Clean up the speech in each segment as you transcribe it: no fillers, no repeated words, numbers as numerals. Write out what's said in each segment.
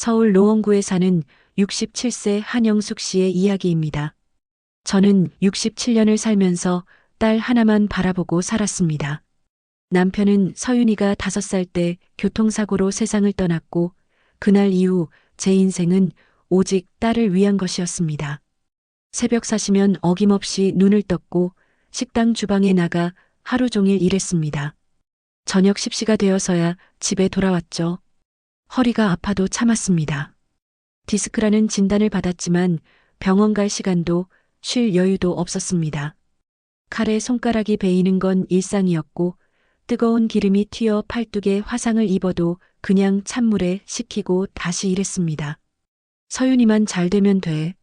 서울 노원구에 사는 67세 한영숙 씨의 이야기입니다. 저는 67년을 살면서 딸 하나만 바라보고 살았습니다. 남편은 서윤이가 5살 때 교통사고로 세상을 떠났고 그날 이후 제 인생은 오직 딸을 위한 것이었습니다. 새벽 4시면 어김없이 눈을 떴고 식당 주방에 나가 하루 종일 일했습니다. 저녁 10시가 되어서야 집에 돌아왔죠. 허리가 아파도 참았습니다. 디스크라는 진단을 받았지만 병원 갈 시간도 쉴 여유도 없었습니다. 칼에 손가락이 베이는 건 일상이었고 뜨거운 기름이 튀어 팔뚝에 화상을 입어도 그냥 찬물에 식히고 다시 일했습니다. 서윤이만 잘 되면 돼.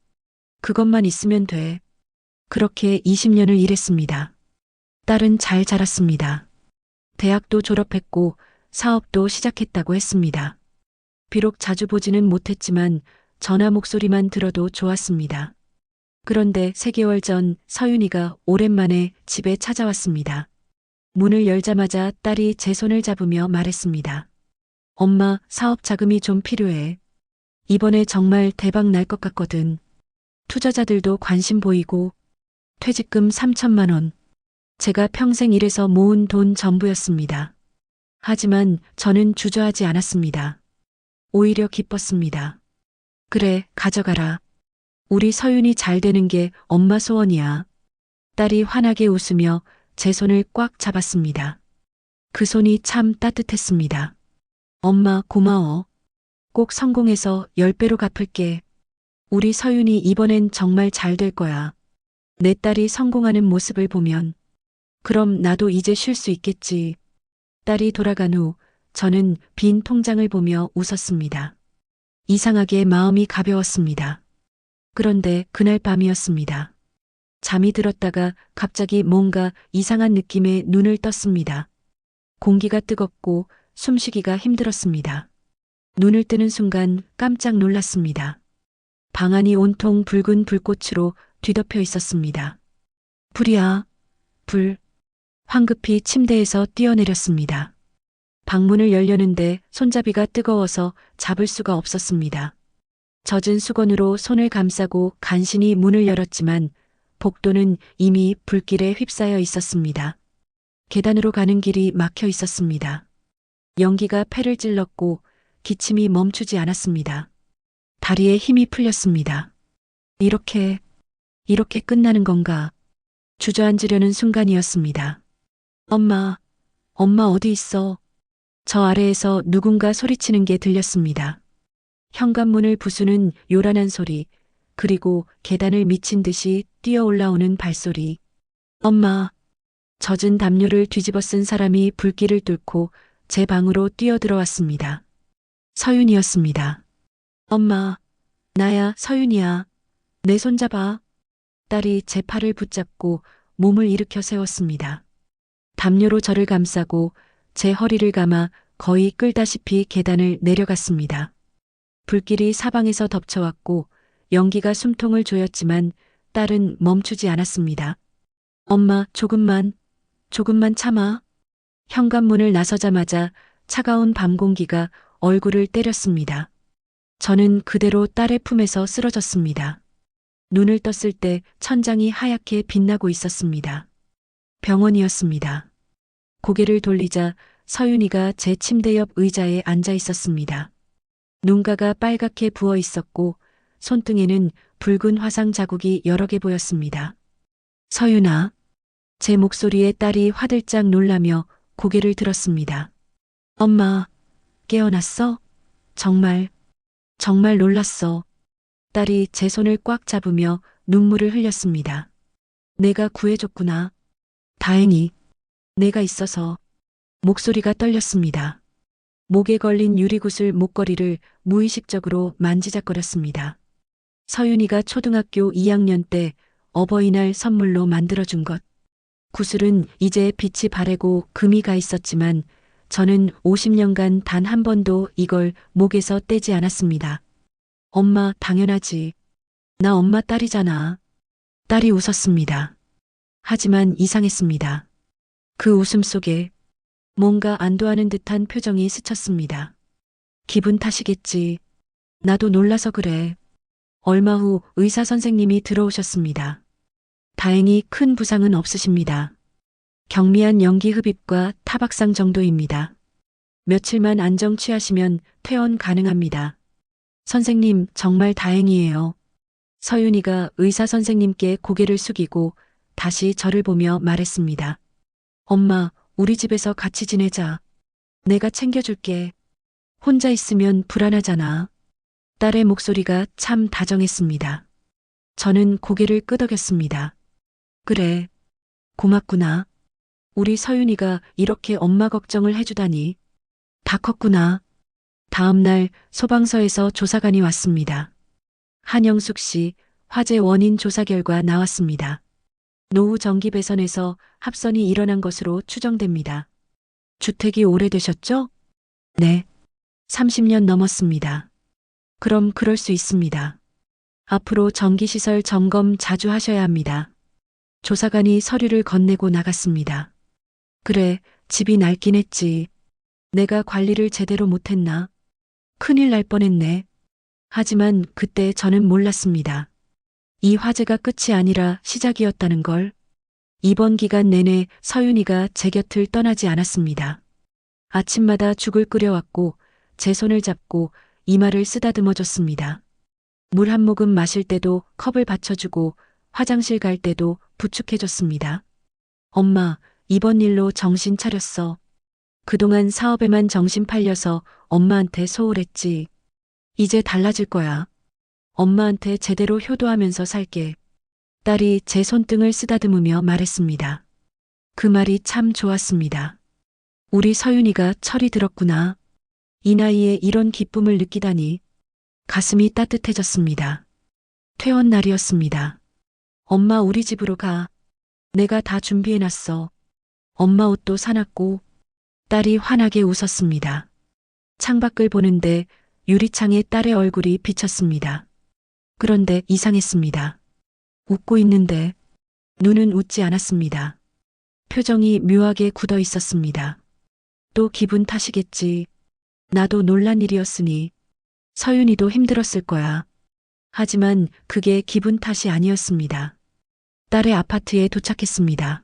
그것만 있으면 돼. 그렇게 20년을 일했습니다. 딸은 잘 자랐습니다. 대학도 졸업했고 사업도 시작했다고 했습니다. 비록 자주 보지는 못했지만 전화 목소리만 들어도 좋았습니다. 그런데 3개월 전 서윤이가 오랜만에 집에 찾아왔습니다. 문을 열자마자 딸이 제 손을 잡으며 말했습니다. 엄마, 사업 자금이 좀 필요해. 이번에 정말 대박 날 것 같거든. 투자자들도 관심 보이고 퇴직금 3천만 원. 제가 평생 일해서 모은 돈 전부였습니다. 하지만 저는 주저하지 않았습니다. 오히려 기뻤습니다. 그래, 가져가라. 우리 서윤이 잘 되는 게 엄마 소원이야. 딸이 환하게 웃으며 제 손을 꽉 잡았습니다. 그 손이 참 따뜻했습니다. 엄마, 고마워. 꼭 성공해서 10배로 갚을게. 우리 서윤이 이번엔 정말 잘 될 거야. 내 딸이 성공하는 모습을 보면. 그럼 나도 이제 쉴 수 있겠지. 딸이 돌아간 후 저는 빈 통장을 보며 웃었습니다. 이상하게 마음이 가벼웠습니다. 그런데 그날 밤이었습니다. 잠이 들었다가 갑자기 뭔가 이상한 느낌에 눈을 떴습니다. 공기가 뜨겁고 숨쉬기가 힘들었습니다. 눈을 뜨는 순간 깜짝 놀랐습니다. 방 안이 온통 붉은 불꽃으로 뒤덮여 있었습니다. 불이야, 불. 황급히 침대에서 뛰어내렸습니다. 방문을 열려는데 손잡이가 뜨거워서 잡을 수가 없었습니다. 젖은 수건으로 손을 감싸고 간신히 문을 열었지만 복도는 이미 불길에 휩싸여 있었습니다. 계단으로 가는 길이 막혀 있었습니다. 연기가 폐를 찔렀고 기침이 멈추지 않았습니다. 다리에 힘이 풀렸습니다. 이렇게 끝나는 건가? 주저앉으려는 순간이었습니다. 엄마, 엄마 어디 있어? 저 아래에서 누군가 소리치는 게 들렸습니다. 현관문을 부수는 요란한 소리, 그리고 계단을 미친 듯이 뛰어 올라오는 발소리. 엄마, 젖은 담요를 뒤집어 쓴 사람이 불길을 뚫고 제 방으로 뛰어들어왔습니다. 서윤이었습니다. 엄마, 나야, 서윤이야. 내 손 잡아. 딸이 제 팔을 붙잡고 몸을 일으켜 세웠습니다. 담요로 저를 감싸고 제 허리를 감아 거의 끌다시피 계단을 내려갔습니다. 불길이 사방에서 덮쳐왔고 연기가 숨통을 조였지만 딸은 멈추지 않았습니다. 엄마, 조금만 참아. 현관문을 나서자마자 차가운 밤 공기가 얼굴을 때렸습니다. 저는 그대로 딸의 품에서 쓰러졌습니다. 눈을 떴을 때 천장이 하얗게 빛나고 있었습니다. 병원이었습니다. 고개를 돌리자 서윤이가 제 침대 옆 의자에 앉아 있었습니다. 눈가가 빨갛게 부어 있었고 손등에는 붉은 화상 자국이 여러 개 보였습니다. 서윤아. 제 목소리에 딸이 화들짝 놀라며 고개를 들었습니다. 엄마, 깨어났어? 정말 놀랐어. 딸이 제 손을 꽉 잡으며 눈물을 흘렸습니다. 내가 구해줬구나. 다행히 내가 있어서. 목소리가 떨렸습니다. 목에 걸린 유리구슬 목걸이를 무의식적으로 만지작거렸습니다. 서윤이가 초등학교 2학년 때 어버이날 선물로 만들어준 것. 구슬은 이제 빛이 바래고 금이 가 있었지만 저는 50년간 단 한 번도 이걸 목에서 떼지 않았습니다. 엄마, 당연하지. 나 엄마 딸이잖아. 딸이 웃었습니다. 하지만 이상했습니다. 그 웃음 속에 뭔가 안도하는 듯한 표정이 스쳤습니다. 기분 탓이겠지. 나도 놀라서 그래. 얼마 후 의사 선생님이 들어오셨습니다. 다행히 큰 부상은 없으십니다. 경미한 연기 흡입과 타박상 정도입니다. 며칠만 안정 취하시면 퇴원 가능합니다. 선생님, 정말 다행이에요. 서윤이가 의사 선생님께 고개를 숙이고 다시 저를 보며 말했습니다. 엄마, 우리 집에서 같이 지내자. 내가 챙겨줄게. 혼자 있으면 불안하잖아. 딸의 목소리가 참 다정했습니다. 저는 고개를 끄덕였습니다. 그래. 고맙구나. 우리 서윤이가 이렇게 엄마 걱정을 해주다니. 다 컸구나. 다음 날 소방서에서 조사관이 왔습니다. 한영숙 씨 화재 원인 조사 결과 나왔습니다. 노후 전기 배선에서 합선이 일어난 것으로 추정됩니다. 주택이 오래되셨죠? 네. 30년 넘었습니다. 그럼 그럴 수 있습니다. 앞으로 전기시설 점검 자주 하셔야 합니다. 조사관이 서류를 건네고 나갔습니다. 그래, 집이 낡긴 했지. 내가 관리를 제대로 못했나? 큰일 날 뻔했네. 하지만 그때 저는 몰랐습니다. 이 화재가 끝이 아니라 시작이었다는 걸. 이번 기간 내내 서윤이가 제 곁을 떠나지 않았습니다. 아침마다 죽을 끓여왔고 제 손을 잡고 이마를 쓰다듬어 줬습니다. 물 한 모금 마실 때도 컵을 받쳐주고 화장실 갈 때도 부축해 줬습니다. 엄마, 이번 일로 정신 차렸어. 그동안 사업에만 정신 팔려서 엄마한테 소홀했지. 이제 달라질 거야. 엄마한테 제대로 효도하면서 살게. 딸이 제 손등을 쓰다듬으며 말했습니다. 그 말이 참 좋았습니다. 우리 서윤이가 철이 들었구나. 이 나이에 이런 기쁨을 느끼다니. 가슴이 따뜻해졌습니다. 퇴원 날이었습니다. 엄마, 우리 집으로 가. 내가 다 준비해놨어. 엄마 옷도 사놨고. 딸이 환하게 웃었습니다. 창밖을 보는데 유리창에 딸의 얼굴이 비쳤습니다. 그런데 이상했습니다. 웃고 있는데 눈은 웃지 않았습니다. 표정이 묘하게 굳어 있었습니다. 또 기분 탓이겠지. 나도 놀란 일이었으니 서윤이도 힘들었을 거야. 하지만 그게 기분 탓이 아니었습니다. 딸의 아파트에 도착했습니다.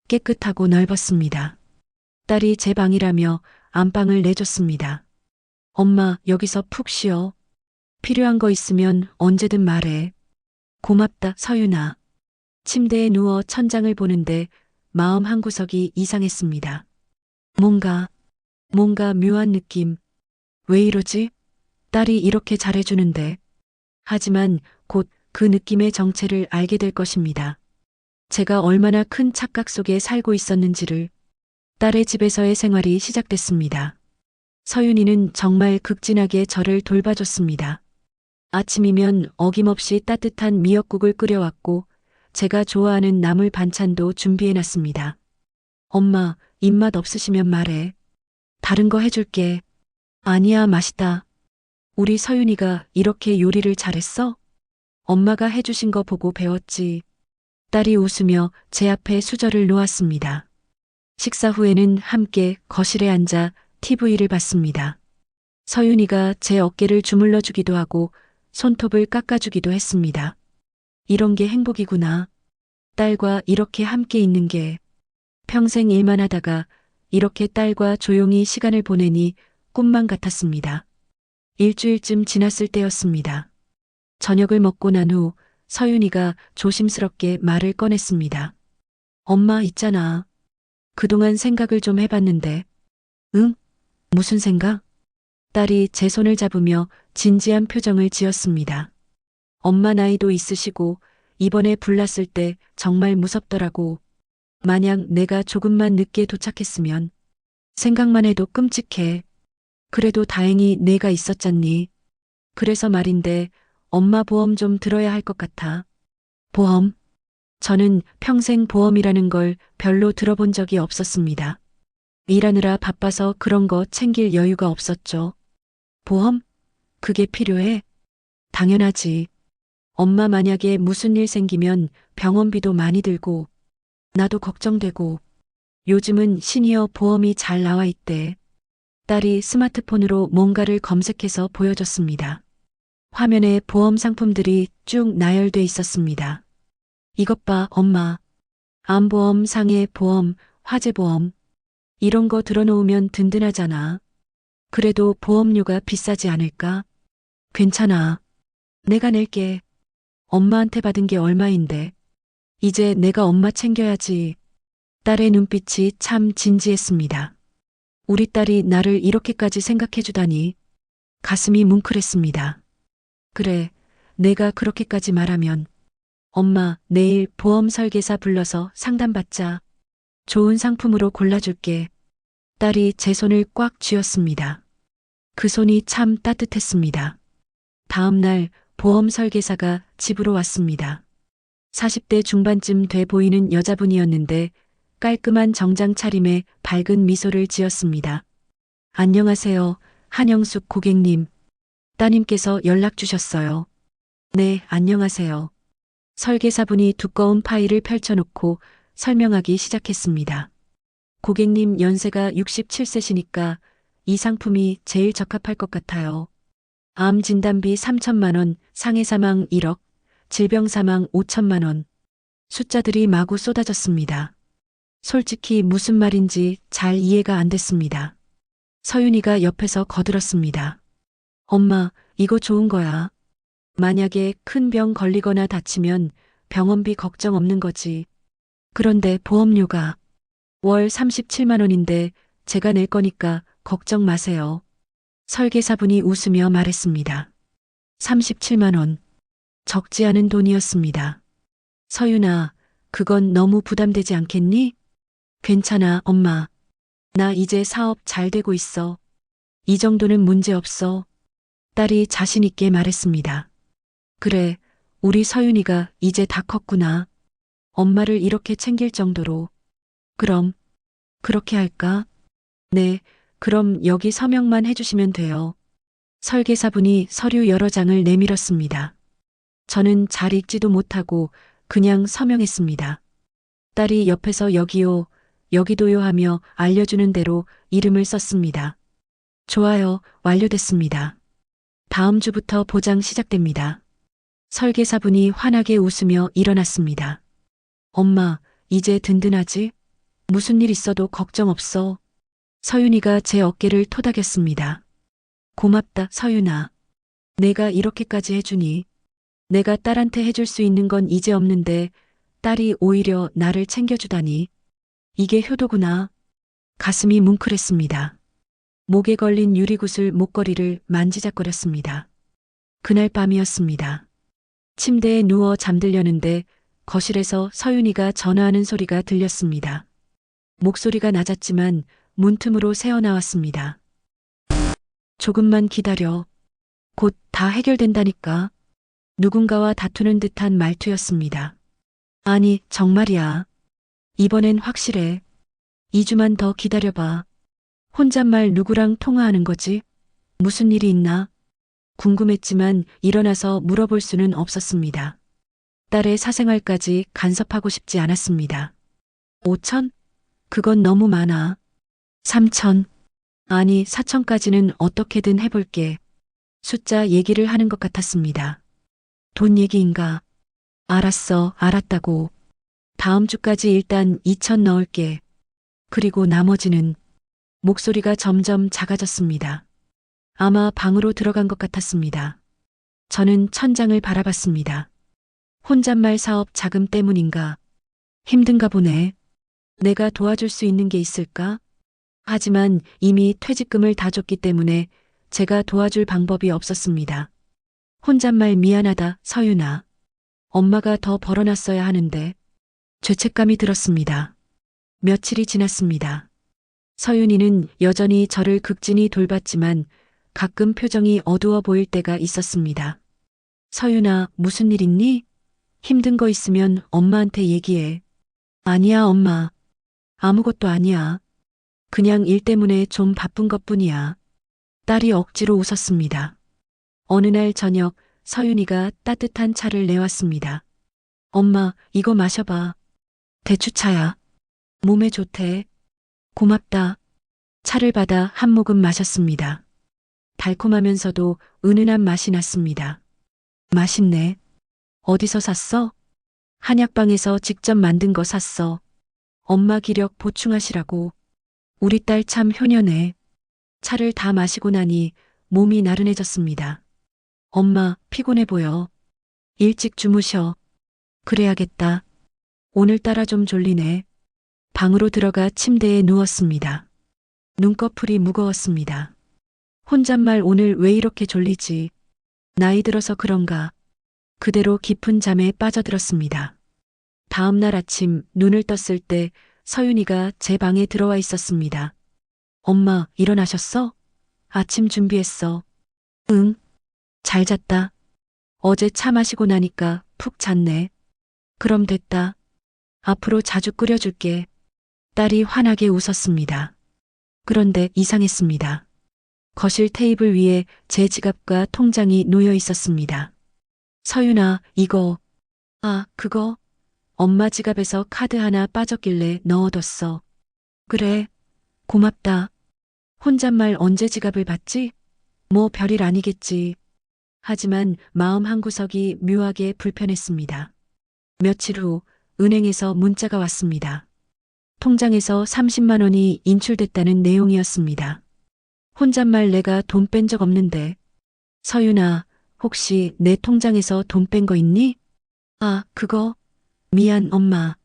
깨끗하고 넓었습니다. 딸이 제 방이라며 안방을 내줬습니다. 엄마, 여기서 푹 쉬어. 필요한 거 있으면 언제든 말해. 고맙다, 서윤아. 침대에 누워 천장을 보는데 마음 한구석이 이상했습니다. 뭔가 묘한 느낌. 왜 이러지? 딸이 이렇게 잘해주는데. 하지만 곧 그 느낌의 정체를 알게 될 것입니다. 제가 얼마나 큰 착각 속에 살고 있었는지를. 딸의 집에서의 생활이 시작됐습니다. 서윤이는 정말 극진하게 저를 돌봐줬습니다. 아침이면 어김없이 따뜻한 미역국을 끓여왔고 제가 좋아하는 나물 반찬도 준비해놨습니다. 엄마, 입맛 없으시면 말해. 다른 거 해줄게. 아니야, 맛있다. 우리 서윤이가 이렇게 요리를 잘했어? 엄마가 해주신 거 보고 배웠지. 딸이 웃으며 제 앞에 수저를 놓았습니다. 식사 후에는 함께 거실에 앉아 TV를 봤습니다. 서윤이가 제 어깨를 주물러 주기도 하고 손톱을 깎아주기도 했습니다. 이런 게 행복이구나. 딸과 이렇게 함께 있는 게. 평생 일만 하다가 이렇게 딸과 조용히 시간을 보내니 꿈만 같았습니다. 일주일쯤 지났을 때였습니다. 저녁을 먹고 난 후 서윤이가 조심스럽게 말을 꺼냈습니다. 엄마, 있잖아. 그동안 생각을 좀 해봤는데. 응? 무슨 생각? 딸이 제 손을 잡으며 진지한 표정을 지었습니다. 엄마 나이도 있으시고 이번에 불났을 때 정말 무섭더라고. 만약 내가 조금만 늦게 도착했으면. 생각만 해도 끔찍해. 그래도 다행히 내가 있었잖니. 그래서 말인데 엄마 보험 좀 들어야 할 것 같아. 보험? 저는 평생 보험이라는 걸 별로 들어본 적이 없었습니다. 일하느라 바빠서 그런 거 챙길 여유가 없었죠. 보험? 그게 필요해? 당연하지. 엄마 만약에 무슨 일 생기면 병원비도 많이 들고 나도 걱정되고 요즘은 시니어 보험이 잘 나와 있대. 딸이 스마트폰으로 뭔가를 검색해서 보여줬습니다. 화면에 보험 상품들이 쭉 나열돼 있었습니다. 이것 봐, 엄마. 암보험, 상해보험, 화재보험. 이런 거 들어놓으면 든든하잖아. 그래도 보험료가 비싸지 않을까? 괜찮아. 내가 낼게. 엄마한테 받은 게 얼마인데. 이제 내가 엄마 챙겨야지. 딸의 눈빛이 참 진지했습니다. 우리 딸이 나를 이렇게까지 생각해주다니. 가슴이 뭉클했습니다. 그래, 내가 그렇게까지 말하면. 엄마, 내일 보험 설계사 불러서 상담받자. 좋은 상품으로 골라줄게. 딸이 제 손을 꽉 쥐었습니다. 그 손이 참 따뜻했습니다. 다음 날 보험 설계사가 집으로 왔습니다. 40대 중반쯤 돼 보이는 여자분이었는데 깔끔한 정장 차림에 밝은 미소를 지었습니다. 안녕하세요, 한영숙 고객님. 따님께서 연락 주셨어요. 네, 안녕하세요. 설계사분이 두꺼운 파일을 펼쳐놓고 설명하기 시작했습니다. 고객님 연세가 67세시니까 이 상품이 제일 적합할 것 같아요. 암 진단비 3천만 원, 상해 사망 1억, 질병 사망 5천만 원. 숫자들이 마구 쏟아졌습니다. 솔직히 무슨 말인지 잘 이해가 안 됐습니다. 서윤이가 옆에서 거들었습니다. 엄마, 이거 좋은 거야. 만약에 큰 병 걸리거나 다치면 병원비 걱정 없는 거지. 그런데 보험료가 월 37만 원인데 제가 낼 거니까 걱정 마세요. 설계사분이 웃으며 말했습니다. 37만 원. 적지 않은 돈이었습니다. 서윤아, 그건 너무 부담되지 않겠니? 괜찮아, 엄마. 나 이제 사업 잘 되고 있어. 이 정도는 문제 없어. 딸이 자신 있게 말했습니다. 그래, 우리 서윤이가 이제 다 컸구나. 엄마를 이렇게 챙길 정도로. 그럼, 그렇게 할까? 네, 그럼 여기 서명만 해주시면 돼요. 설계사분이 서류 여러 장을 내밀었습니다. 저는 잘 읽지도 못하고 그냥 서명했습니다. 딸이 옆에서 여기요, 여기도요 하며 알려주는 대로 이름을 썼습니다. 좋아요, 완료됐습니다. 다음 주부터 보장 시작됩니다. 설계사분이 환하게 웃으며 일어났습니다. 엄마, 이제 든든하지? 무슨 일 있어도 걱정 없어. 서윤이가 제 어깨를 토닥였습니다. 고맙다, 서윤아. 내가 이렇게까지 해주니. 내가 딸한테 해줄 수 있는 건 이제 없는데 딸이 오히려 나를 챙겨주다니. 이게 효도구나. 가슴이 뭉클했습니다. 목에 걸린 유리구슬 목걸이를 만지작거렸습니다. 그날 밤이었습니다. 침대에 누워 잠들려는데 거실에서 서윤이가 전화하는 소리가 들렸습니다. 목소리가 낮았지만 문틈으로 새어나왔습니다. 조금만 기다려. 곧 다 해결된다니까. 누군가와 다투는 듯한 말투였습니다. 아니, 정말이야. 이번엔 확실해. 2주만 더 기다려봐. 혼잣말 누구랑 통화하는 거지? 무슨 일이 있나? 궁금했지만 일어나서 물어볼 수는 없었습니다. 딸의 사생활까지 간섭하고 싶지 않았습니다. 5천? 그건 너무 많아. 3천. 아니, 4천까지는 어떻게든 해볼게. 숫자 얘기를 하는 것 같았습니다. 돈 얘기인가? 알았어, 알았다고. 다음 주까지 일단 2천 넣을게. 그리고 나머지는. 목소리가 점점 작아졌습니다. 아마 방으로 들어간 것 같았습니다. 저는 천장을 바라봤습니다. 혼잣말 사업 자금 때문인가? 힘든가 보네. 내가 도와줄 수 있는 게 있을까? 하지만 이미 퇴직금을 다 줬기 때문에 제가 도와줄 방법이 없었습니다. 혼잣말 미안하다, 서윤아. 엄마가 더 벌어놨어야 하는데. 죄책감이 들었습니다. 며칠이 지났습니다. 서윤이는 여전히 저를 극진히 돌봤지만 가끔 표정이 어두워 보일 때가 있었습니다. 서윤아, 무슨 일 있니? 힘든 거 있으면 엄마한테 얘기해. 아니야, 엄마. 아무것도 아니야. 그냥 일 때문에 좀 바쁜 것뿐이야. 딸이 억지로 웃었습니다. 어느 날 저녁 서윤이가 따뜻한 차를 내왔습니다. 엄마, 이거 마셔봐. 대추차야. 몸에 좋대. 고맙다. 차를 받아 한 모금 마셨습니다. 달콤하면서도 은은한 맛이 났습니다. 맛있네. 어디서 샀어? 한약방에서 직접 만든 거 샀어. 엄마 기력 보충하시라고. 우리 딸 참 효녀네. 차를 다 마시고 나니 몸이 나른해졌습니다. 엄마, 피곤해 보여. 일찍 주무셔. 그래야겠다. 오늘따라 좀 졸리네. 방으로 들어가 침대에 누웠습니다. 눈꺼풀이 무거웠습니다. 혼잣말 오늘 왜 이렇게 졸리지? 나이 들어서 그런가? 그대로 깊은 잠에 빠져들었습니다. 다음 날 아침 눈을 떴을 때 서윤이가 제 방에 들어와 있었습니다. 엄마, 일어나셨어? 아침 준비했어. 응. 잘 잤다. 어제 차 마시고 나니까 푹 잤네. 그럼 됐다. 앞으로 자주 끓여줄게. 딸이 환하게 웃었습니다. 그런데 이상했습니다. 거실 테이블 위에 제 지갑과 통장이 놓여 있었습니다. 서윤아, 이거. 아, 그거? 엄마 지갑에서 카드 하나 빠졌길래 넣어뒀어. 그래. 고맙다. 혼잣말 언제 지갑을 받지? 뭐 별일 아니겠지. 하지만 마음 한구석이 묘하게 불편했습니다. 며칠 후 은행에서 문자가 왔습니다. 통장에서 30만 원이 인출됐다는 내용이었습니다. 혼잣말 내가 돈 뺀 적 없는데. 서윤아, 혹시 내 통장에서 돈 뺀 거 있니? 아, 그거? 미안, 엄마.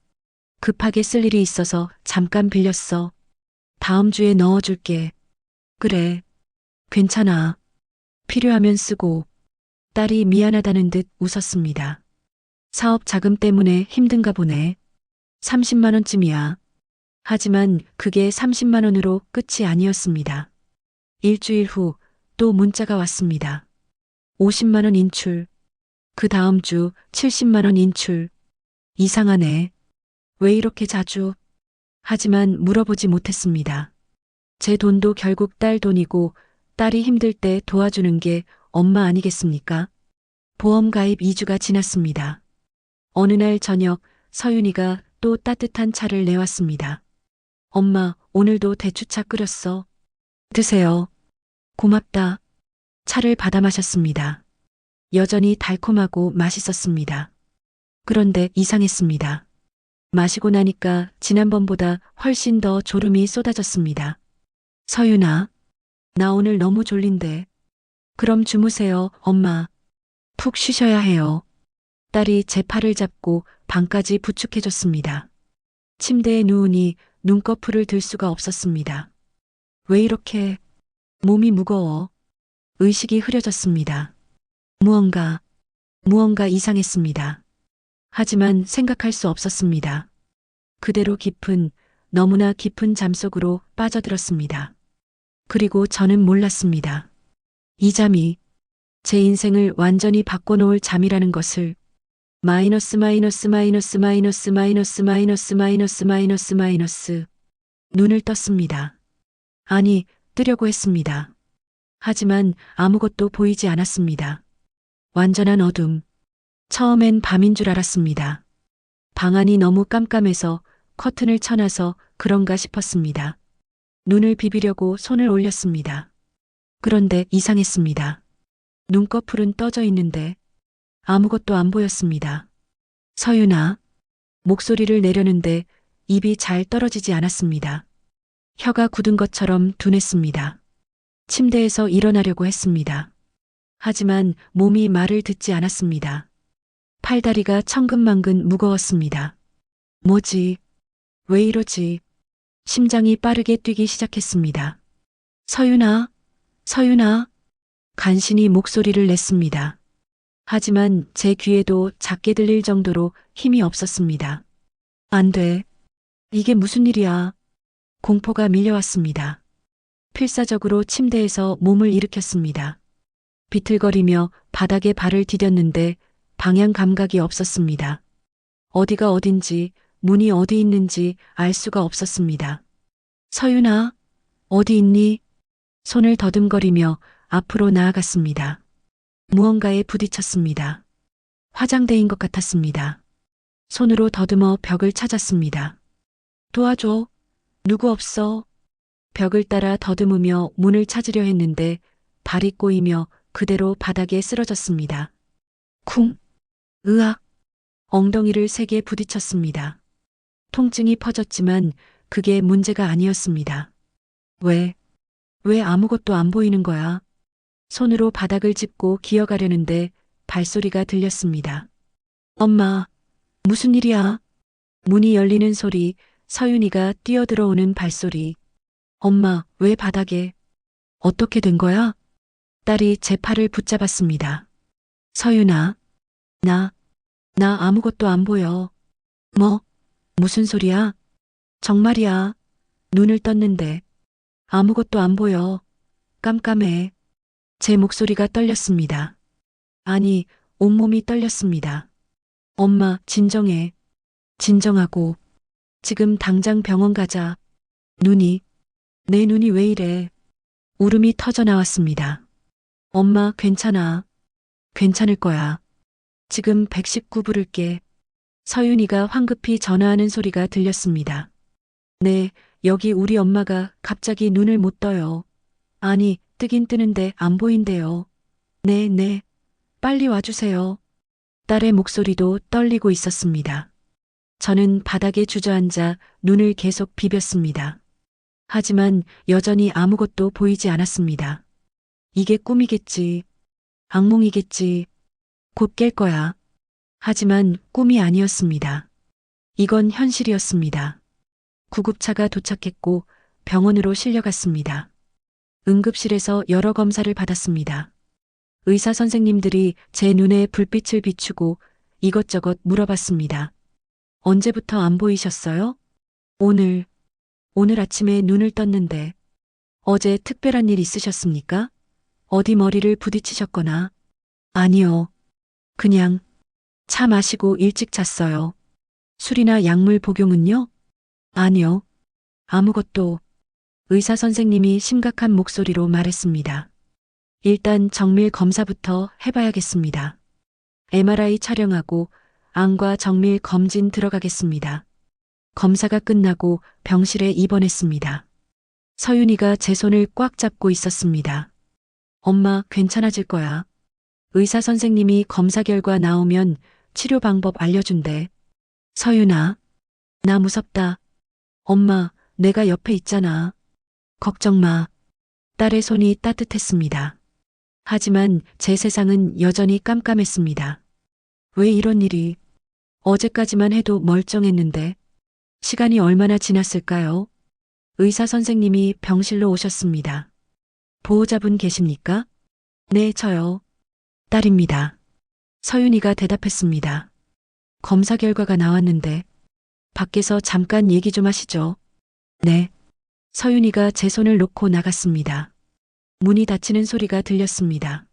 급하게 쓸 일이 있어서 잠깐 빌렸어. 다음 주에 넣어줄게. 그래. 괜찮아. 필요하면 쓰고. 딸이 미안하다는 듯 웃었습니다. 사업 자금 때문에 힘든가 보네. 30만 원쯤이야. 하지만 그게 30만 원으로 끝이 아니었습니다. 일주일 후 또 문자가 왔습니다. 50만 원 인출. 그 다음 주 70만 원 인출. 이상하네. 왜 이렇게 자주? 하지만 물어보지 못했습니다. 제 돈도 결국 딸 돈이고 딸이 힘들 때 도와주는 게 엄마 아니겠습니까? 보험 가입 2주가 지났습니다. 어느 날 저녁 서윤이가 또 따뜻한 차를 내왔습니다. 엄마, 오늘도 대추차 끓였어. 드세요. 고맙다. 차를 받아 마셨습니다. 여전히 달콤하고 맛있었습니다. 그런데 이상했습니다. 마시고 나니까 지난번보다 훨씬 더 졸음이 쏟아졌습니다. 서윤아, 나 오늘 너무 졸린데. 그럼 주무세요, 엄마. 푹 쉬셔야 해요. 딸이 제 팔을 잡고 방까지 부축해줬습니다. 침대에 누우니 눈꺼풀을 들 수가 없었습니다. 왜 이렇게 몸이 무거워? 의식이 흐려졌습니다. 무언가 이상했습니다. 하지만 생각할 수 없었습니다. 그대로 깊은, 너무나 깊은 잠속으로 빠져들었습니다. 그리고 저는 몰랐습니다. 이 잠이 제 인생을 완전히 바꿔놓을 잠이라는 것을. 마이너스 마이너스 마이너스 마이너스 마이너스 마이너스 마이너스 마이너스 마이너스. 눈을 떴습니다. 아니, 뜨려고 했습니다. 하지만 아무것도 보이지 않았습니다. 완전한 어둠. 처음엔 밤인 줄 알았습니다. 방 안이 너무 깜깜해서 커튼을 쳐놔서 그런가 싶었습니다. 눈을 비비려고 손을 올렸습니다. 그런데 이상했습니다. 눈꺼풀은 떠져 있는데 아무것도 안 보였습니다. 서윤아. 목소리를 내려는데 입이 잘 떨어지지 않았습니다. 혀가 굳은 것처럼 둔했습니다. 침대에서 일어나려고 했습니다. 하지만 몸이 말을 듣지 않았습니다. 팔다리가 천근만근 무거웠습니다. 뭐지? 왜 이러지? 심장이 빠르게 뛰기 시작했습니다. 서윤아, 서윤아. 간신히 목소리를 냈습니다. 하지만 제 귀에도 작게 들릴 정도로 힘이 없었습니다. 안 돼. 이게 무슨 일이야? 공포가 밀려왔습니다. 필사적으로 침대에서 몸을 일으켰습니다. 비틀거리며 바닥에 발을 디뎠는데 방향 감각이 없었습니다. 어디가 어딘지, 문이 어디 있는지 알 수가 없었습니다. 서윤아, 어디 있니? 손을 더듬거리며 앞으로 나아갔습니다. 무언가에 부딪혔습니다. 화장대인 것 같았습니다. 손으로 더듬어 벽을 찾았습니다. 도와줘. 누구 없어. 벽을 따라 더듬으며 문을 찾으려 했는데 발이 꼬이며 그대로 바닥에 쓰러졌습니다. 쿵! 으악! 엉덩이를 세게 부딪혔습니다. 통증이 퍼졌지만 그게 문제가 아니었습니다. 왜 아무것도 안 보이는 거야? 손으로 바닥을 짚고 기어가려는데 발소리가 들렸습니다. 엄마, 무슨 일이야? 문이 열리는 소리, 서윤이가 뛰어들어오는 발소리. 엄마, 왜 바닥에? 어떻게 된 거야? 딸이 제 팔을 붙잡았습니다. 서윤아, 나 아무것도 안 보여. 뭐? 무슨 소리야? 정말이야. 눈을 떴는데 아무것도 안 보여. 깜깜해. 제 목소리가 떨렸습니다. 아니, 온몸이 떨렸습니다. 엄마, 진정해. 진정하고. 지금 당장 병원 가자. 내 눈이 왜 이래? 울음이 터져 나왔습니다. 엄마, 괜찮아. 괜찮을 거야. 지금 119 부를게. 서윤이가 황급히 전화하는 소리가 들렸습니다. 네, 여기 우리 엄마가 갑자기 눈을 못 떠요. 아니, 뜨긴 뜨는데 안 보인대요. 네, 빨리 와주세요. 딸의 목소리도 떨리고 있었습니다. 저는 바닥에 주저앉아 눈을 계속 비볐습니다. 하지만 여전히 아무것도 보이지 않았습니다. 이게 꿈이겠지. 악몽이겠지. 곧 깰 거야. 하지만 꿈이 아니었습니다. 이건 현실이었습니다. 구급차가 도착했고 병원으로 실려갔습니다. 응급실에서 여러 검사를 받았습니다. 의사 선생님들이 제 눈에 불빛을 비추고 이것저것 물어봤습니다. 언제부터 안 보이셨어요? 오늘 아침에 눈을 떴는데. 어제 특별한 일 있으셨습니까? 어디 머리를 부딪히셨거나. 아니요. 그냥 차 마시고 일찍 잤어요. 술이나 약물 복용은요? 아니요. 아무것도. 의사 선생님이 심각한 목소리로 말했습니다. 일단 정밀 검사부터 해봐야겠습니다. MRI 촬영하고 안과 정밀 검진 들어가겠습니다. 검사가 끝나고 병실에 입원했습니다. 서윤이가 제 손을 꽉 잡고 있었습니다. 엄마, 괜찮아질 거야. 의사 선생님이 검사 결과 나오면 치료 방법 알려준대. 서윤아, 나 무섭다. 엄마, 내가 옆에 있잖아. 걱정 마. 딸의 손이 따뜻했습니다. 하지만 제 세상은 여전히 깜깜했습니다. 왜 이런 일이? 어제까지만 해도 멀쩡했는데. 시간이 얼마나 지났을까요? 의사 선생님이 병실로 오셨습니다. 보호자분 계십니까? 네, 저요. 딸입니다. 서윤이가 대답했습니다. 검사 결과가 나왔는데 밖에서 잠깐 얘기 좀 하시죠. 네. 서윤이가 제 손을 놓고 나갔습니다. 문이 닫히는 소리가 들렸습니다.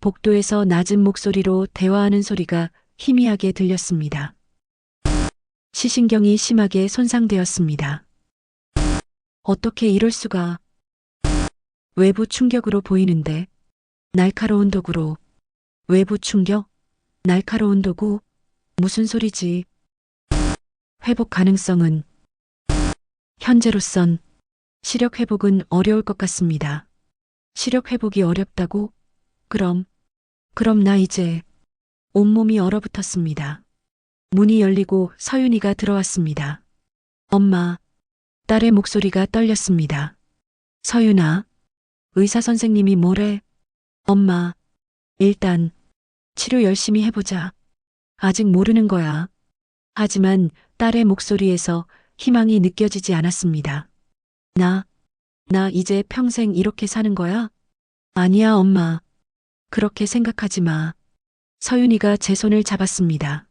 복도에서 낮은 목소리로 대화하는 소리가 희미하게 들렸습니다. 시신경이 심하게 손상되었습니다. 어떻게 이럴 수가. 외부 충격으로 보이는데. 날카로운 도구로. 외부 충격? 날카로운 도구? 무슨 소리지? 회복 가능성은? 현재로선 시력 회복은 어려울 것 같습니다. 시력 회복이 어렵다고? 그럼 나 이제. 온몸이 얼어붙었습니다. 문이 열리고 서윤이가 들어왔습니다. 엄마. 딸의 목소리가 떨렸습니다. 서윤아. 의사 선생님이 뭐래? 엄마. 일단 치료 열심히 해보자. 아직 모르는 거야. 하지만 딸의 목소리에서 희망이 느껴지지 않았습니다. 나 이제 평생 이렇게 사는 거야? 아니야, 엄마. 그렇게 생각하지 마. 서윤이가 제 손을 잡았습니다.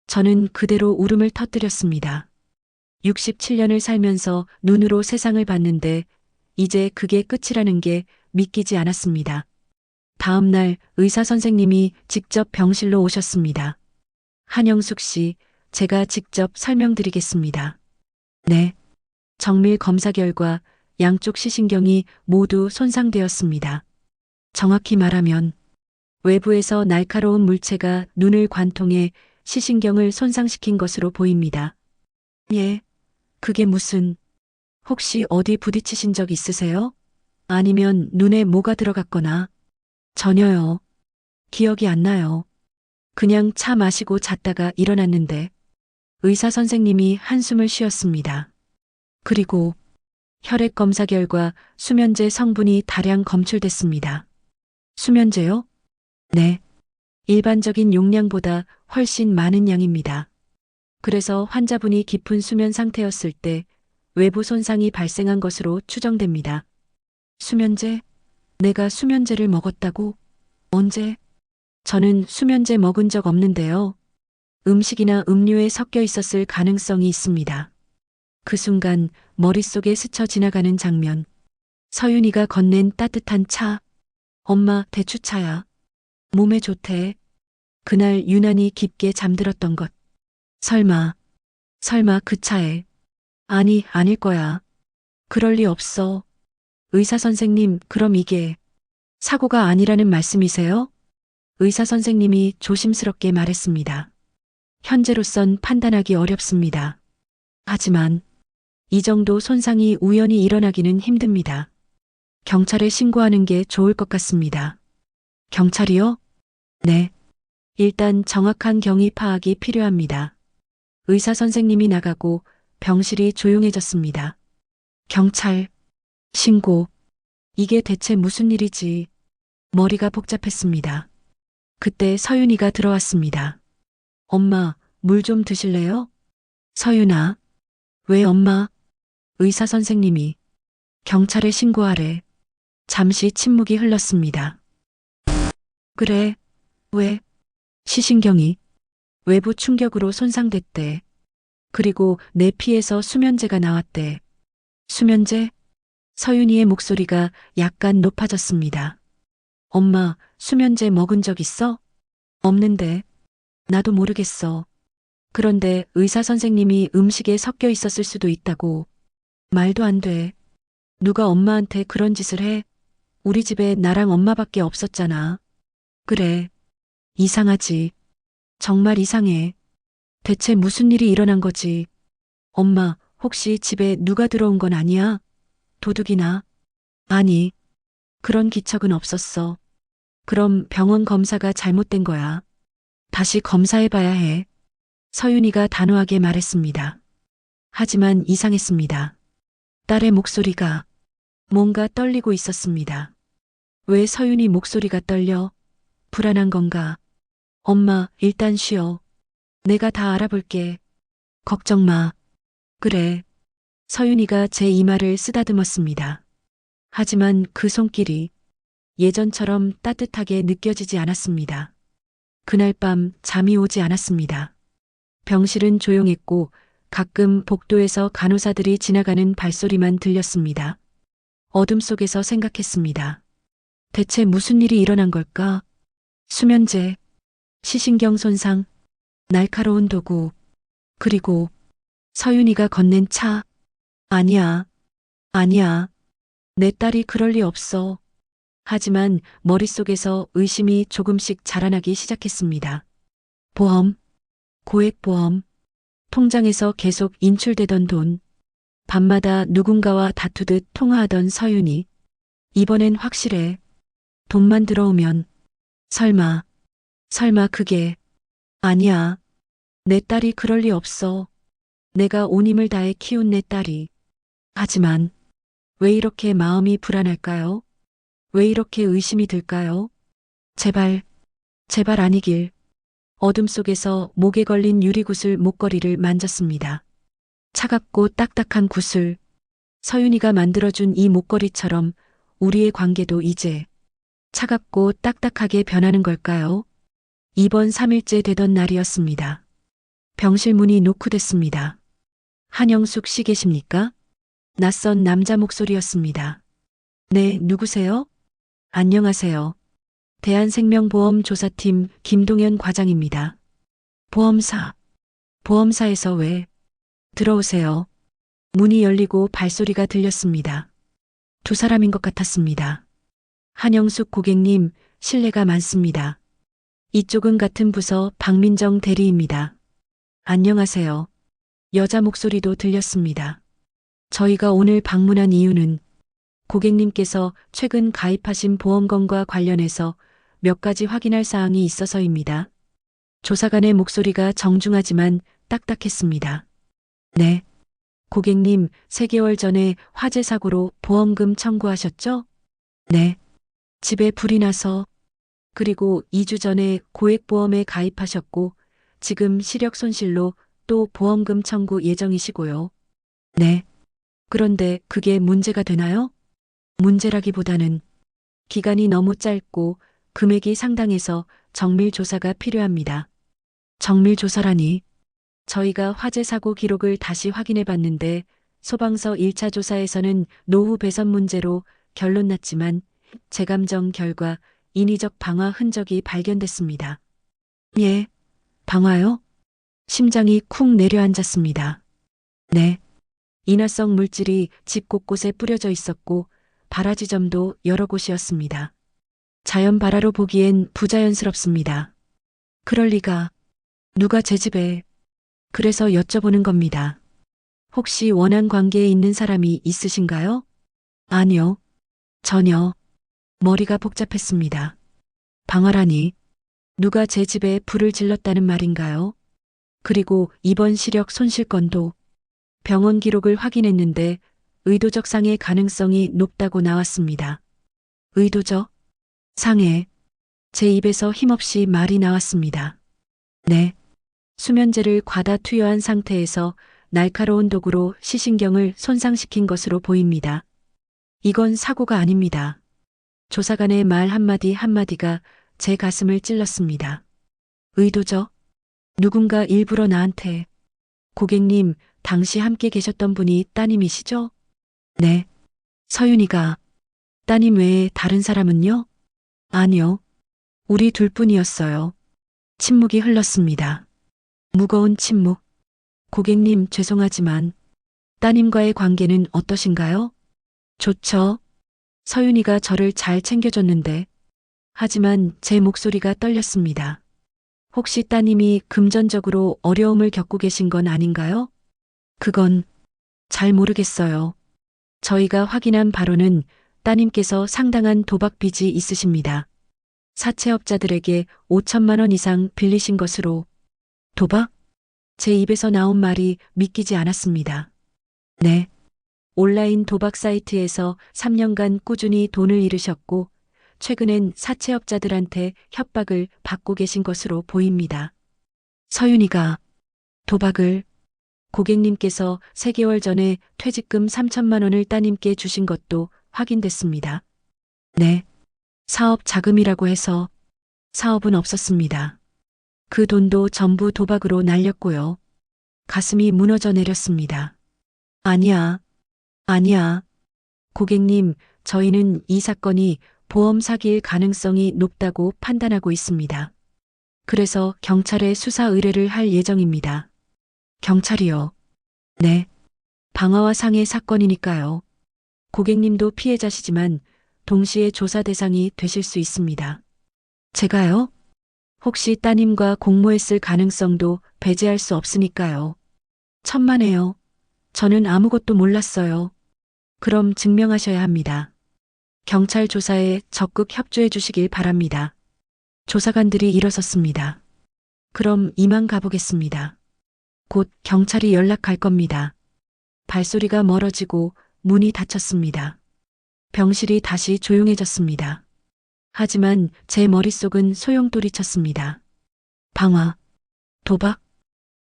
저는 그대로 울음을 터뜨렸습니다. 67년을 살면서 눈으로 세상을 봤는데 이제 그게 끝이라는 게 믿기지 않았습니다. 다음 날 의사 선생님이 직접 병실로 오셨습니다. 한영숙 씨, 제가 직접 설명드리겠습니다. 네. 정밀 검사 결과 양쪽 시신경이 모두 손상되었습니다. 정확히 말하면 외부에서 날카로운 물체가 눈을 관통해 시신경을 손상시킨 것으로 보입니다. 예. 그게 무슨. 혹시 어디 부딪히신 적 있으세요? 아니면 눈에 뭐가 들어갔거나. 전혀요. 기억이 안 나요. 그냥 차 마시고 잤다가 일어났는데 의사 선생님이 한숨을 쉬었습니다. 그리고 혈액 검사 결과 수면제 성분이 다량 검출됐습니다. 수면제요? 네. 일반적인 용량보다 훨씬 많은 양입니다. 그래서 환자분이 깊은 수면 상태였을 때 외부 손상이 발생한 것으로 추정됩니다. 수면제? 내가 수면제를 먹었다고? 언제? 저는 수면제 먹은 적 없는데요. 음식이나 음료에 섞여 있었을 가능성이 있습니다. 그 순간 머릿속에 스쳐 지나가는 장면. 서윤이가 건넨 따뜻한 차. 엄마 대추차야. 몸에 좋대. 그날 유난히 깊게 잠들었던 것. 설마 그 차에. 아니, 아닐 거야. 그럴 리 없어. 의사 선생님, 그럼 이게 사고가 아니라는 말씀이세요? 의사 선생님이 조심스럽게 말했습니다. 현재로선 판단하기 어렵습니다. 하지만 이 정도 손상이 우연히 일어나기는 힘듭니다. 경찰에 신고하는 게 좋을 것 같습니다. 경찰이요? 네. 일단 정확한 경위 파악이 필요합니다. 의사 선생님이 나가고 병실이 조용해졌습니다. 경찰, 신고. 이게 대체 무슨 일이지? 머리가 복잡했습니다. 그때 서윤이가 들어왔습니다. 엄마, 물 좀 드실래요? 서윤아. 왜 엄마? 의사 선생님이 경찰에 신고하래. 잠시 침묵이 흘렀습니다. 그래. 왜? 시신경이 외부 충격으로 손상됐대. 그리고 내 피에서 수면제가 나왔대. 수면제? 서윤이의 목소리가 약간 높아졌습니다. 엄마, 수면제 먹은 적 있어? 없는데. 나도 모르겠어. 그런데 의사 선생님이 음식에 섞여 있었을 수도 있다고. 말도 안 돼. 누가 엄마한테 그런 짓을 해? 우리 집에 나랑 엄마밖에 없었잖아. 그래. 이상하지. 정말 이상해. 대체 무슨 일이 일어난 거지? 엄마, 혹시 집에 누가 들어온 건 아니야? 도둑이나? 아니, 그런 기척은 없었어. 그럼 병원 검사가 잘못된 거야. 다시 검사해봐야 해. 서윤이가 단호하게 말했습니다. 하지만 이상했습니다. 딸의 목소리가 뭔가 떨리고 있었습니다. 왜 서윤이 목소리가 떨려? 불안한 건가? 엄마, 일단 쉬어. 내가 다 알아볼게. 걱정 마. 그래. 서윤이가 제 이마를 쓰다듬었습니다. 하지만 그 손길이 예전처럼 따뜻하게 느껴지지 않았습니다. 그날 밤 잠이 오지 않았습니다. 병실은 조용했고 가끔 복도에서 간호사들이 지나가는 발소리만 들렸습니다. 어둠 속에서 생각했습니다. 대체 무슨 일이 일어난 걸까? 수면제, 시신경 손상, 날카로운 도구, 그리고 서윤이가 건넨 차. 아니야, 아니야. 내 딸이 그럴 리 없어. 하지만 머릿속에서 의심이 조금씩 자라나기 시작했습니다. 보험, 고액보험, 통장에서 계속 인출되던 돈, 밤마다 누군가와 다투듯 통화하던 서윤이. 이번엔 확실해. 돈만 들어오면. 설마 그게. 아니야. 내 딸이 그럴 리 없어. 내가 온 힘을 다해 키운 내 딸이. 하지만 왜 이렇게 마음이 불안할까요? 왜 이렇게 의심이 들까요? 제발 아니길. 어둠 속에서 목에 걸린 유리구슬 목걸이를 만졌습니다. 차갑고 딱딱한 구슬. 서윤이가 만들어준 이 목걸이처럼 우리의 관계도 이제 차갑고 딱딱하게 변하는 걸까요? 입원 3일째 되던 날이었습니다. 병실 문이 노크됐습니다. 한영숙 씨 계십니까? 낯선 남자 목소리였습니다. 네, 누구세요? 안녕하세요. 대한생명보험조사팀 김동현 과장입니다. 보험사에서 왜? 들어오세요. 문이 열리고 발소리가 들렸습니다. 두 사람인 것 같았습니다. 한영숙 고객님, 실례가 많습니다. 이쪽은 같은 부서 박민정 대리입니다. 안녕하세요. 여자 목소리도 들렸습니다. 저희가 오늘 방문한 이유는 고객님께서 최근 가입하신 보험금과 관련해서 몇 가지 확인할 사항이 있어서입니다. 조사관의 목소리가 정중하지만 딱딱했습니다. 네. 고객님, 3개월 전에 화재 사고로 보험금 청구하셨죠? 네. 집에 불이 나서, 그리고 2주 전에 고액보험에 가입하셨고, 지금 시력 손실로 또 보험금 청구 예정이시고요. 네. 그런데 그게 문제가 되나요? 문제라기보다는 기간이 너무 짧고 금액이 상당해서 정밀 조사가 필요합니다. 정밀 조사라니, 저희가 화재 사고 기록을 다시 확인해 봤는데 소방서 1차 조사에서는 노후 배선 문제로 결론 났지만 재감정 결과 인위적 방화 흔적이 발견됐습니다. 예, 방화요? 심장이 쿵 내려앉았습니다. 네. 인화성 물질이 집 곳곳에 뿌려져 있었고 발화지점도 여러 곳이었습니다. 자연 발화로 보기엔 부자연스럽습니다. 그럴 리가. 누가 제 집에. 그래서 여쭤보는 겁니다. 혹시 원한 관계에 있는 사람이 있으신가요? 아니요. 전혀. 머리가 복잡했습니다. 방화라니. 누가 제 집에 불을 질렀다는 말인가요? 그리고 이번 시력 손실 건도 병원 기록을 확인했는데 의도적 상해 가능성이 높다고 나왔습니다. 의도적? 상해. 제 입에서 힘없이 말이 나왔습니다. 네. 수면제를 과다 투여한 상태에서 날카로운 도구로 시신경을 손상시킨 것으로 보입니다. 이건 사고가 아닙니다. 조사관의 말 한마디 한마디가 제 가슴을 찔렀습니다. 의도적? 누군가 일부러 나한테. 고객님, 당시 함께 계셨던 분이 따님이시죠? 네. 서윤이가. 따님 외에 다른 사람은요? 아니요. 우리 둘뿐이었어요. 침묵이 흘렀습니다. 무거운 침묵. 고객님, 죄송하지만 따님과의 관계는 어떠신가요? 좋죠. 서윤이가 저를 잘 챙겨줬는데. 하지만 제 목소리가 떨렸습니다. 혹시 따님이 금전적으로 어려움을 겪고 계신 건 아닌가요? 그건 잘 모르겠어요. 저희가 확인한 바로는 따님께서 상당한 도박 빚이 있으십니다. 사채업자들에게 5천만 원 이상 빌리신 것으로. 도박? 제 입에서 나온 말이 믿기지 않았습니다. 네. 온라인 도박 사이트에서 3년간 꾸준히 돈을 잃으셨고 최근엔 사채업자들한테 협박을 받고 계신 것으로 보입니다. 서윤이가 도박을. 고객님께서 3개월 전에 퇴직금 3천만 원을 따님께 주신 것도 확인됐습니다. 네. 사업 자금이라고 해서. 사업은 없었습니다. 그 돈도 전부 도박으로 날렸고요. 가슴이 무너져 내렸습니다. 아니야. 아니야. 고객님, 저희는 이 사건이 보험 사기일 가능성이 높다고 판단하고 있습니다. 그래서 경찰에 수사 의뢰를 할 예정입니다. 경찰이요? 네. 방화와 상해 사건이니까요. 고객님도 피해자시지만 동시에 조사 대상이 되실 수 있습니다. 제가요? 혹시 따님과 공모했을 가능성도 배제할 수 없으니까요. 천만에요. 저는 아무것도 몰랐어요. 그럼 증명하셔야 합니다. 경찰 조사에 적극 협조해 주시길 바랍니다. 조사관들이 일어섰습니다. 그럼 이만 가보겠습니다. 곧 경찰이 연락할 겁니다. 발소리가 멀어지고 문이 닫혔습니다. 병실이 다시 조용해졌습니다. 하지만 제 머릿속은 소용돌이쳤습니다. 방화, 도박,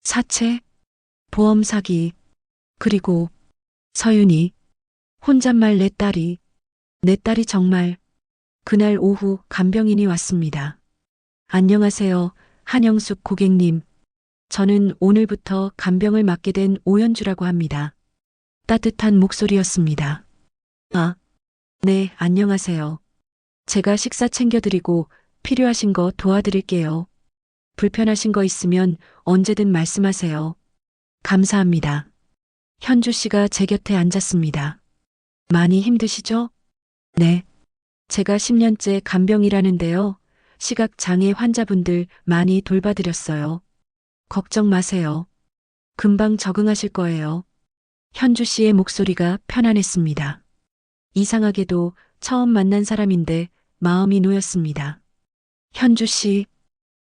사채, 보험 사기, 그리고 서윤이, 혼잣말 내 딸이 정말. 그날 오후 간병인이 왔습니다. 안녕하세요, 한영숙 고객님. 저는 오늘부터 간병을 맡게 된 오연주라고 합니다. 따뜻한 목소리였습니다. 아, 네, 안녕하세요. 제가 식사 챙겨드리고 필요하신 거 도와드릴게요. 불편하신 거 있으면 언제든 말씀하세요. 감사합니다. 현주 씨가 제 곁에 앉았습니다. 많이 힘드시죠? 네. 제가 10년째 간병이라는데요. 시각장애 환자분들 많이 돌봐드렸어요. 걱정 마세요. 금방 적응하실 거예요. 현주 씨의 목소리가 편안했습니다. 이상하게도 처음 만난 사람인데 마음이 놓였습니다. 현주 씨,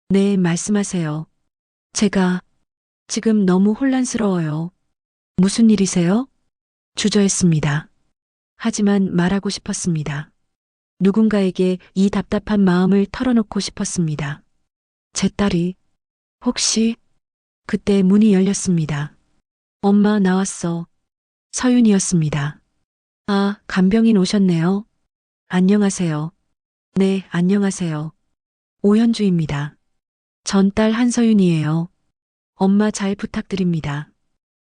네, 말씀하세요. 제가 지금 너무 혼란스러워요. 무슨 일이세요? 주저했습니다. 하지만 말하고 싶었습니다. 누군가에게 이 답답한 마음을 털어놓고 싶었습니다. 제 딸이 혹시 그때 문이 열렸습니다. 엄마 나왔어. 서윤이었습니다. 아, 간병인 오셨네요. 안녕하세요. 네, 안녕하세요. 오현주입니다. 전 딸 한서윤이에요. 엄마 잘 부탁드립니다.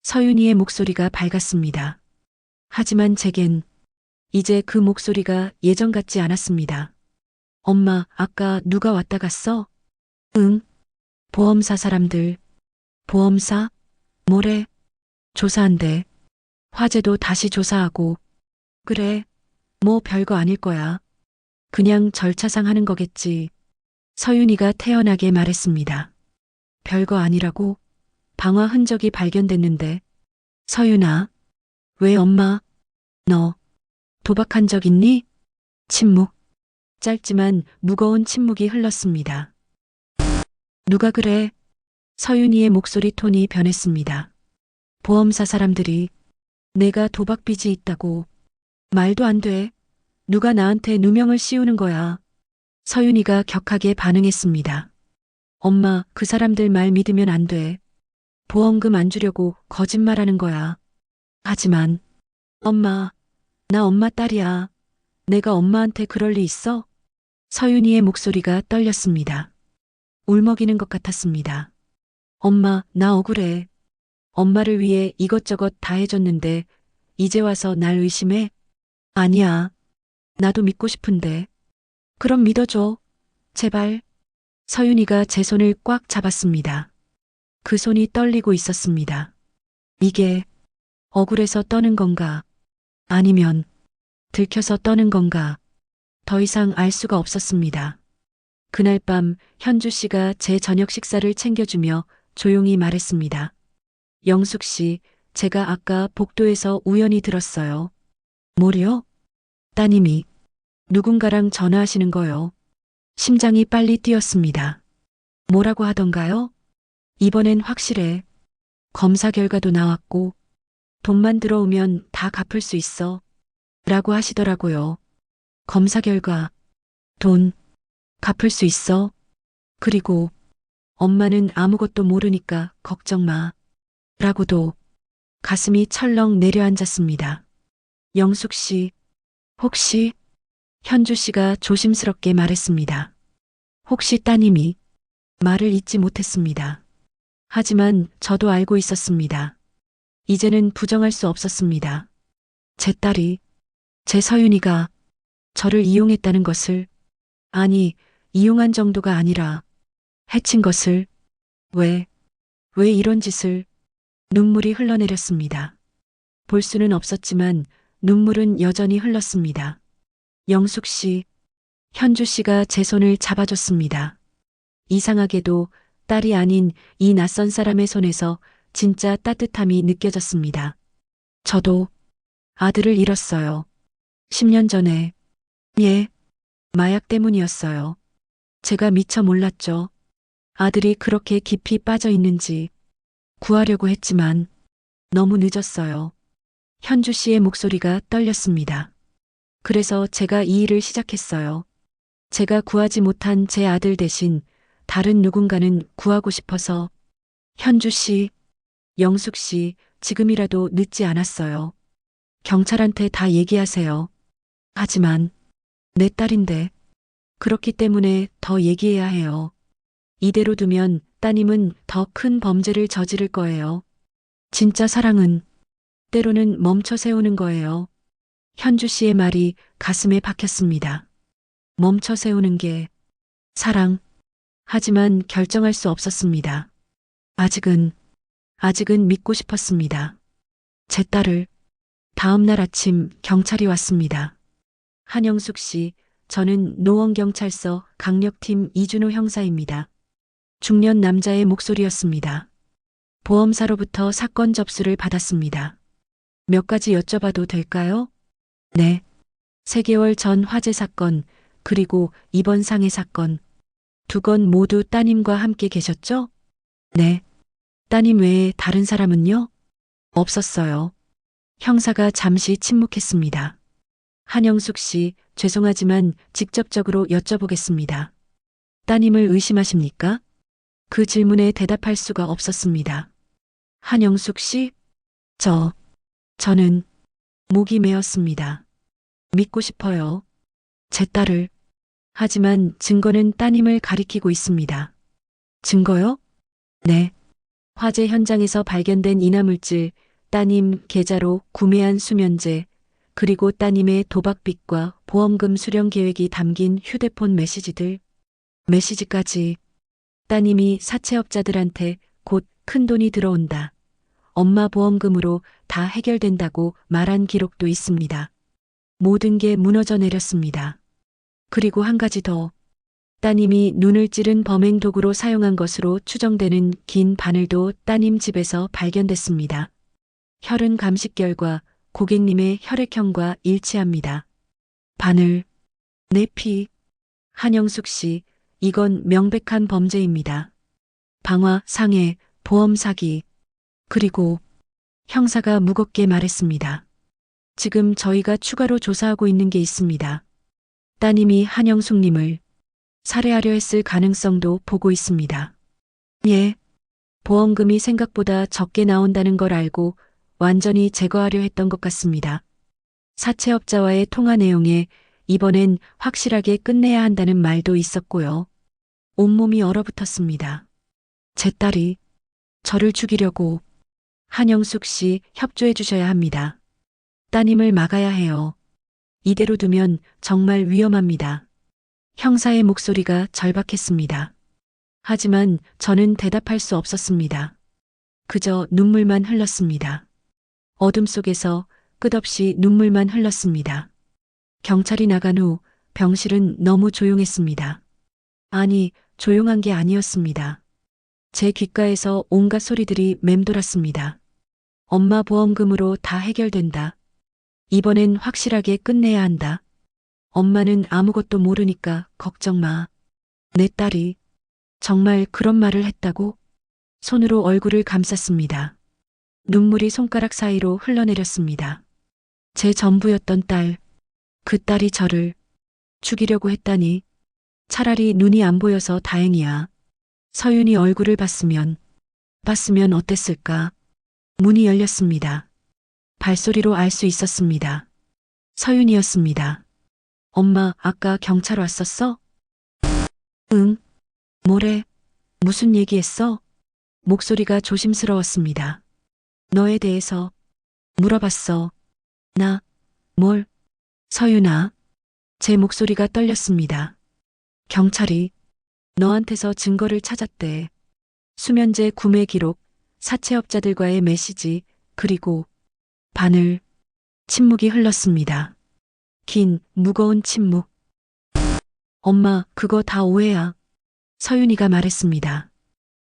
서윤이의 목소리가 밝았습니다. 하지만 제겐 이제 그 목소리가 예전 같지 않았습니다. 엄마, 아까 누가 왔다 갔어? 응. 보험사 사람들. 보험사? 뭐래? 조사한대. 화재도 다시 조사하고. 그래. 뭐 별거 아닐 거야. 그냥 절차상 하는 거겠지. 서윤이가 태연하게 말했습니다. 별거 아니라고? 방화 흔적이 발견됐는데. 서윤아. 왜 엄마? 너 도박한 적 있니? 침묵. 짧지만 무거운 침묵이 흘렀습니다. 누가 그래? 서윤이의 목소리 톤이 변했습니다. 보험사 사람들이 내가 도박 빚이 있다고. 말도 안 돼. 누가 나한테 누명을 씌우는 거야. 서윤이가 격하게 반응했습니다. 엄마, 그 사람들 말 믿으면 안 돼. 보험금 안 주려고 거짓말하는 거야. 하지만 엄마, 나 엄마 딸이야. 내가 엄마한테 그럴 리 있어? 서윤이의 목소리가 떨렸습니다. 울먹이는 것 같았습니다. 엄마, 나 억울해. 엄마를 위해 이것저것 다 해줬는데 이제 와서 날 의심해? 아니야. 나도 믿고 싶은데. 그럼 믿어줘. 제발. 서윤이가 제 손을 꽉 잡았습니다. 그 손이 떨리고 있었습니다. 이게 억울해서 떠는 건가? 아니면 들켜서 떠는 건가? 더 이상 알 수가 없었습니다. 그날 밤 현주 씨가 제 저녁 식사를 챙겨주며 조용히 말했습니다. 영숙 씨, 제가 아까 복도에서 우연히 들었어요. 뭐요? 따님이 누군가랑 전화하시는 거요. 심장이 빨리 뛰었습니다. 뭐라고 하던가요? 이번엔 확실해. 검사 결과도 나왔고 돈만 들어오면 다 갚을 수 있어. 라고 하시더라고요. 검사 결과, 돈, 갚을 수 있어. 그리고 엄마는 아무것도 모르니까 걱정 마. 라고도. 가슴이 철렁 내려앉았습니다. 영숙 씨, 혹시 현주 씨가 조심스럽게 말했습니다. 혹시 따님이 말을 잇지 못했습니다. 하지만 저도 알고 있었습니다. 이제는 부정할 수 없었습니다. 제 딸이, 제 서윤이가 저를 이용했다는 것을, 아니, 이용한 정도가 아니라 해친 것을, 왜 이런 짓을, 눈물이 흘러내렸습니다. 볼 수는 없었지만 눈물은 여전히 흘렀습니다. 영숙 씨, 현주 씨가 제 손을 잡아줬습니다. 이상하게도 딸이 아닌 이 낯선 사람의 손에서 진짜 따뜻함이 느껴졌습니다. 저도 아들을 잃었어요. 10년 전에. 예, 마약 때문이었어요. 제가 미처 몰랐죠. 아들이 그렇게 깊이 빠져 있는지. 구하려고 했지만 너무 늦었어요. 현주 씨의 목소리가 떨렸습니다. 그래서 제가 이 일을 시작했어요. 제가 구하지 못한 제 아들 대신 다른 누군가는 구하고 싶어서. 현주 씨, 영숙 씨, 지금이라도 늦지 않았어요. 경찰한테 다 얘기하세요. 하지만 내 딸인데. 그렇기 때문에 더 얘기해야 해요. 이대로 두면 따님은 더 큰 범죄를 저지를 거예요. 진짜 사랑은 때로는 멈춰 세우는 거예요. 현주 씨의 말이 가슴에 박혔습니다. 멈춰 세우는 게 사랑. 하지만 결정할 수 없었습니다. 아직은 믿고 싶었습니다. 제 딸을. 다음 날 아침 경찰이 왔습니다. 한영숙 씨, 저는 노원경찰서 강력팀 이준호 형사입니다. 중년 남자의 목소리였습니다. 보험사로부터 사건 접수를 받았습니다. 몇 가지 여쭤봐도 될까요? 네. 3개월 전 화재 사건, 그리고 이번 상해 사건. 2건 모두 따님과 함께 계셨죠? 네. 따님 외에 다른 사람은요? 없었어요. 형사가 잠시 침묵했습니다. 한영숙 씨, 죄송하지만 직접적으로 여쭤보겠습니다. 따님을 의심하십니까? 그 질문에 대답할 수가 없었습니다. 한영숙 씨? 저는 목이 메었습니다. 믿고 싶어요. 제 딸을. 하지만 증거는 따님을 가리키고 있습니다. 증거요? 네. 화재 현장에서 발견된 인화물질, 따님 계좌로 구매한 수면제, 그리고 따님의 도박빚과 보험금 수령 계획이 담긴 휴대폰 메시지까지. 따님이 사채업자들한테 곧 큰돈이 들어온다. 엄마 보험금으로 다 해결된다고 말한 기록도 있습니다. 모든 게 무너져 내렸습니다. 그리고 한 가지 더. 따님이 눈을 찌른 범행 도구로 사용한 것으로 추정되는 긴 바늘도 따님 집에서 발견됐습니다. 혈흔 감식 결과 고객님의 혈액형과 일치합니다. 바늘, 내 피. 한영숙 씨, 이건 명백한 범죄입니다. 방화, 상해, 보험 사기. 그리고 형사가 무겁게 말했습니다. 지금 저희가 추가로 조사하고 있는 게 있습니다. 따님이 한영숙님을 살해하려 했을 가능성도 보고 있습니다. 예. 보험금이 생각보다 적게 나온다는 걸 알고 완전히 제거하려 했던 것 같습니다. 사채업자와의 통화 내용에 이번엔 확실하게 끝내야 한다는 말도 있었고요. 온몸이 얼어붙었습니다. 제 딸이 저를 죽이려고. 한영숙 씨, 협조해 주셔야 합니다. 따님을 막아야 해요. 이대로 두면 정말 위험합니다. 형사의 목소리가 절박했습니다. 하지만 저는 대답할 수 없었습니다. 그저 눈물만 흘렀습니다. 어둠 속에서 끝없이 눈물만 흘렀습니다. 경찰이 나간 후 병실은 너무 조용했습니다. 아니, 조용한 게 아니었습니다. 제 귓가에서 온갖 소리들이 맴돌았습니다. 엄마 보험금으로 다 해결된다. 이번엔 확실하게 끝내야 한다. 엄마는 아무것도 모르니까 걱정 마. 내 딸이 정말 그런 말을 했다고? 손으로 얼굴을 감쌌습니다. 눈물이 손가락 사이로 흘러내렸습니다. 제 전부였던 딸, 그 딸이 저를 죽이려고 했다니. 차라리 눈이 안 보여서 다행이야. 서윤이 얼굴을 봤으면 어땠을까? 문이 열렸습니다. 발소리로 알 수 있었습니다. 서윤이었습니다. 엄마, 아까 경찰 왔었어? 응. 뭐래? 무슨 얘기했어? 목소리가 조심스러웠습니다. 너에 대해서 물어봤어. 뭘? 서윤아. 제 목소리가 떨렸습니다. 경찰이 너한테서 증거를 찾았대. 수면제 구매 기록, 사채업자들과의 메시지, 그리고 바늘. 침묵이 흘렀습니다. 긴, 무거운 침묵. 엄마, 그거 다 오해야. 서윤이가 말했습니다.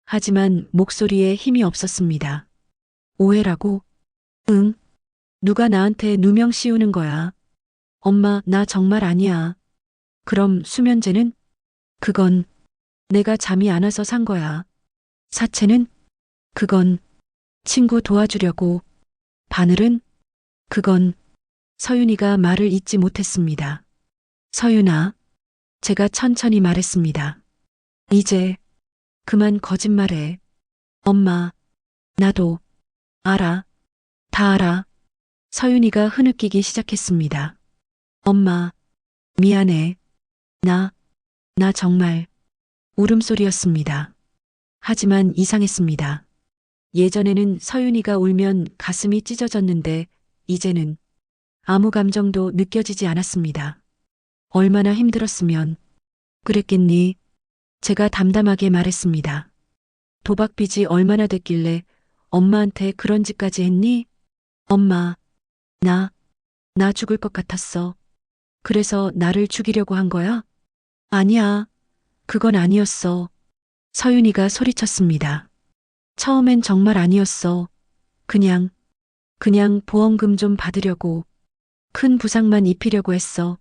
하지만 목소리에 힘이 없었습니다. 오해라고? 응. 누가 나한테 누명 씌우는 거야. 엄마, 나 정말 아니야. 그럼 수면제는? 그건 내가 잠이 안 와서 산 거야. 사채는? 그건 친구 도와주려고. 바늘은? 그건 서윤이가 말을 잇지 못했습니다. 서윤아, 제가 천천히 말했습니다. 이제 그만 거짓말해. 엄마, 나도 알아. 다 알아. 서윤이가 흐느끼기 시작했습니다. 엄마, 미안해. 나 정말. 울음소리였습니다. 하지만 이상했습니다. 예전에는 서윤이가 울면 가슴이 찢어졌는데 이제는 아무 감정도 느껴지지 않았습니다. 얼마나 힘들었으면 그랬겠니? 제가 담담하게 말했습니다. 도박 빚이 얼마나 됐길래 엄마한테 그런 짓까지 했니? 엄마, 나 죽을 것 같았어. 그래서 나를 죽이려고 한 거야? 아니야. 그건 아니었어. 서윤이가 소리쳤습니다. 처음엔 정말 아니었어. 그냥 보험금 좀 받으려고. 큰 부상만 입히려고 했어.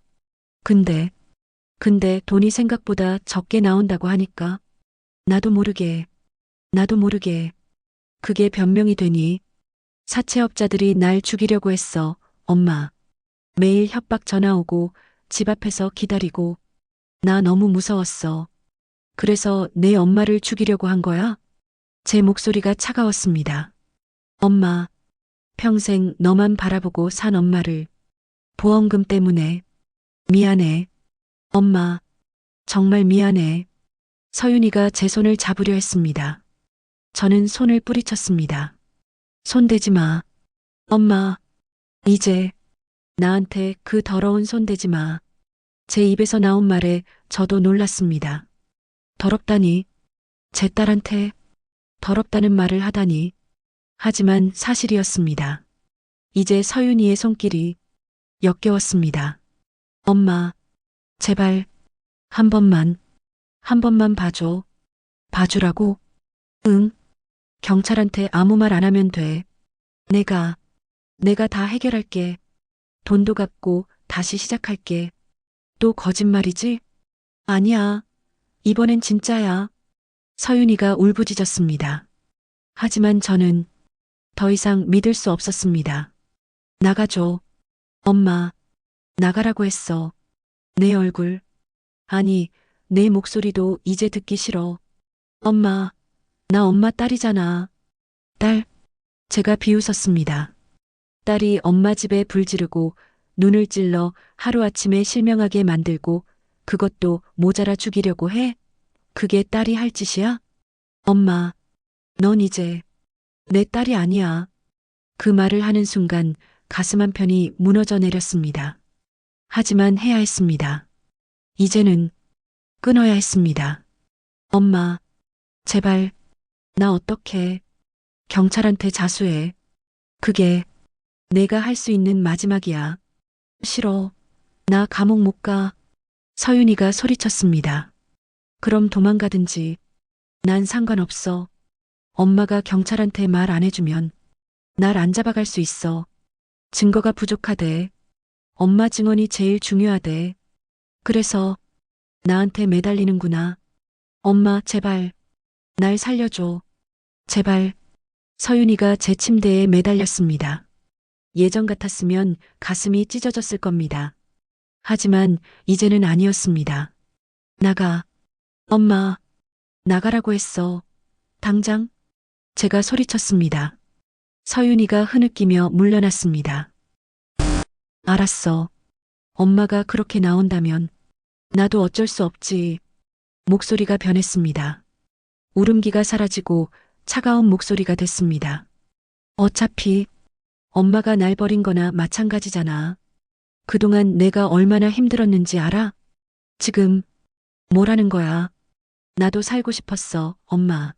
근데 돈이 생각보다 적게 나온다고 하니까 나도 모르게 그게 변명이 되니 사채업자들이 날 죽이려고 했어. 엄마. 매일 협박 전화 오고 집 앞에서 기다리고 나 너무 무서웠어. 그래서 내 엄마를 죽이려고 한 거야? 제 목소리가 차가웠습니다. 엄마, 평생 너만 바라보고 산 엄마를 보험금 때문에 미안해. 엄마, 정말 미안해. 서윤이가 제 손을 잡으려 했습니다. 저는 손을 뿌리쳤습니다. 손대지 마. 엄마, 이제 나한테 그 더러운 손대지 마. 제 입에서 나온 말에 저도 놀랐습니다. 더럽다니. 제 딸한테 더럽다는 말을 하다니. 하지만 사실이었습니다. 이제 서윤이의 손길이 역겨웠습니다. 엄마, 제발 한 번만 봐줘. 봐주라고? 응. 경찰한테 아무 말 안 하면 돼. 내가 다 해결할게. 돈도 갚고 다시 시작할게. 또 거짓말이지? 아니야. 이번엔 진짜야. 서윤이가 울부짖었습니다. 하지만 저는 더 이상 믿을 수 없었습니다. 나가줘. 엄마, 나가라고 했어. 내 얼굴. 아니, 내 목소리도 이제 듣기 싫어. 엄마, 나 엄마 딸이잖아. 딸. 제가 비웃었습니다. 딸이 엄마 집에 불 지르고 눈을 찔러 하루아침에 실명하게 만들고 그것도 모자라 죽이려고 해? 그게 딸이 할 짓이야? 엄마, 넌 이제 내 딸이 아니야. 그 말을 하는 순간 가슴 한편이 무너져 내렸습니다. 하지만 해야 했습니다. 이제는 끊어야 했습니다. 엄마, 제발, 나 어떡해. 경찰한테 자수해. 그게 내가 할 수 있는 마지막이야. 싫어. 나 감옥 못 가. 서윤이가 소리쳤습니다. 그럼 도망가든지. 난 상관없어. 엄마가 경찰한테 말 안 해주면 날 안 잡아갈 수 있어. 증거가 부족하대. 엄마 증언이 제일 중요하대. 그래서 나한테 매달리는구나. 엄마, 제발. 날 살려줘. 제발. 서윤이가 제 침대에 매달렸습니다. 예전 같았으면 가슴이 찢어졌을 겁니다. 하지만 이제는 아니었습니다. 나가. 엄마, 나가라고 했어. 당장. 제가 소리쳤습니다. 서윤이가 흐느끼며 물러났습니다. 알았어. 엄마가 그렇게 나온다면 나도 어쩔 수 없지. 목소리가 변했습니다. 울음기가 사라지고 차가운 목소리가 됐습니다. 어차피 엄마가 날 버린 거나 마찬가지잖아. 그동안 내가 얼마나 힘들었는지 알아? 지금 뭐라는 거야? 나도 살고 싶었어, 엄마.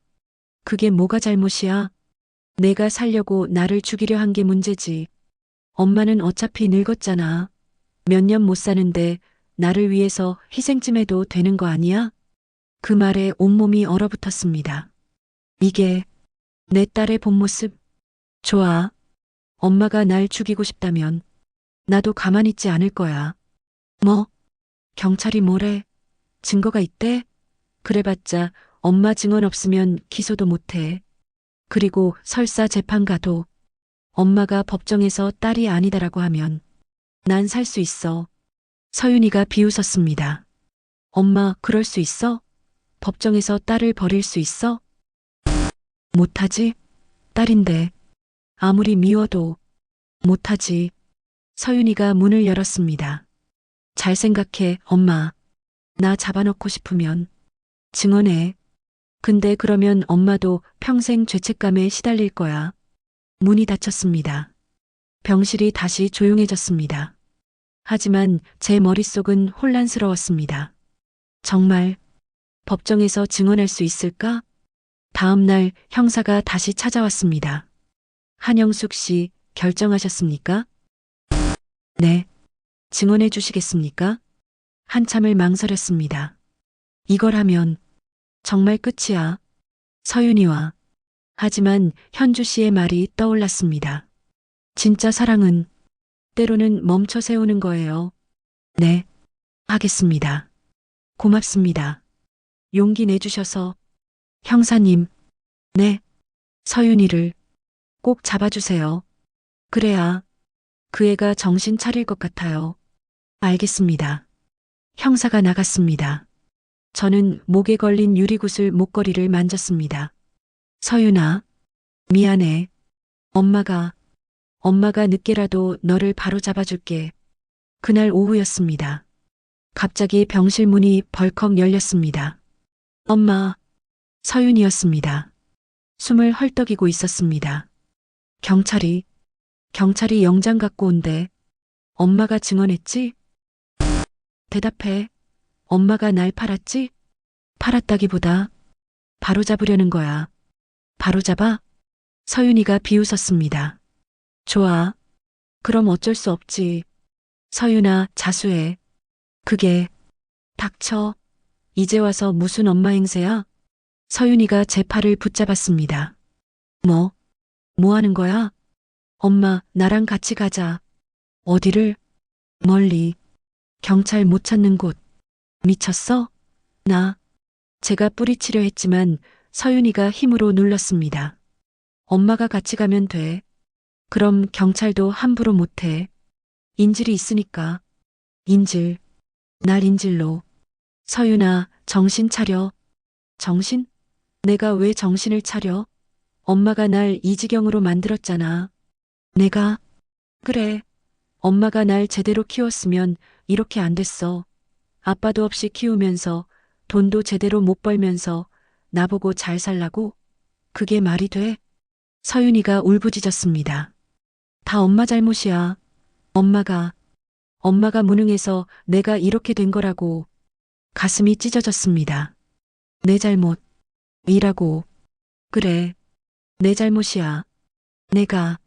그게 뭐가 잘못이야? 내가 살려고 나를 죽이려 한 게 문제지. 엄마는 어차피 늙었잖아. 몇 년 못 사는데 나를 위해서 희생 좀 해도 되는 거 아니야? 그 말에 온몸이 얼어붙었습니다. 이게 내 딸의 본 모습? 좋아. 엄마가 날 죽이고 싶다면 나도 가만히 있지 않을 거야. 뭐? 경찰이 뭐래? 증거가 있대? 그래봤자 엄마 증언 없으면 기소도 못해. 그리고 설사 재판 가도 엄마가 법정에서 딸이 아니다라고 하면 난 살 수 있어. 서윤이가 비웃었습니다. 엄마, 그럴 수 있어? 법정에서 딸을 버릴 수 있어? 못하지? 딸인데. 아무리 미워도 못하지. 서윤이가 문을 열었습니다. 잘 생각해, 엄마. 나 잡아놓고 싶으면 증언해. 근데 그러면 엄마도 평생 죄책감에 시달릴 거야. 문이 닫혔습니다. 병실이 다시 조용해졌습니다. 하지만 제 머릿속은 혼란스러웠습니다. 정말 법정에서 증언할 수 있을까? 다음 날 형사가 다시 찾아왔습니다. 한영숙 씨, 결정하셨습니까? 네. 증언해 주시겠습니까? 한참을 망설였습니다. 이걸 하면 정말 끝이야. 서윤이와. 하지만 현주 씨의 말이 떠올랐습니다. 진짜 사랑은 때로는 멈춰 세우는 거예요. 네, 하겠습니다. 고맙습니다. 용기 내주셔서. 형사님, 네, 서윤이를 꼭 잡아주세요. 그래야 그 애가 정신 차릴 것 같아요. 알겠습니다. 형사가 나갔습니다. 저는 목에 걸린 유리구슬 목걸이를 만졌습니다. 서윤아, 미안해. 엄마가 늦게라도 너를 바로 잡아줄게. 그날 오후였습니다. 갑자기 병실 문이 벌컥 열렸습니다. 엄마, 서윤이었습니다. 숨을 헐떡이고 있었습니다. 경찰이 영장 갖고 온대. 엄마가 증언했지? 대답해. 엄마가 날 팔았지? 팔았다기보다 바로잡으려는 거야. 바로잡아? 서윤이가 비웃었습니다. 좋아. 그럼 어쩔 수 없지. 서윤아, 자수해. 그게, 닥쳐. 이제 와서 무슨 엄마 행세야? 서윤이가 제 팔을 붙잡았습니다. 뭐 하는 거야? 엄마, 나랑 같이 가자. 어디를? 멀리. 경찰 못 찾는 곳. 미쳤어? 제가 뿌리치려 했지만 서윤이가 힘으로 눌렀습니다. 엄마가 같이 가면 돼. 그럼 경찰도 함부로 못해. 인질이 있으니까. 인질. 날 인질로. 서윤아, 정신 차려. 정신? 내가 왜 정신을 차려? 엄마가 날 이 지경으로 만들었잖아. 내가? 그래. 엄마가 날 제대로 키웠으면 이렇게 안 됐어. 아빠도 없이 키우면서 돈도 제대로 못 벌면서 나보고 잘 살라고? 그게 말이 돼? 서윤이가 울부짖었습니다. 다 엄마 잘못이야. 엄마가 무능해서 내가 이렇게 된 거라고. 가슴이 찢어졌습니다. 내 잘못이라고. 그래, 내 잘못이야. 내가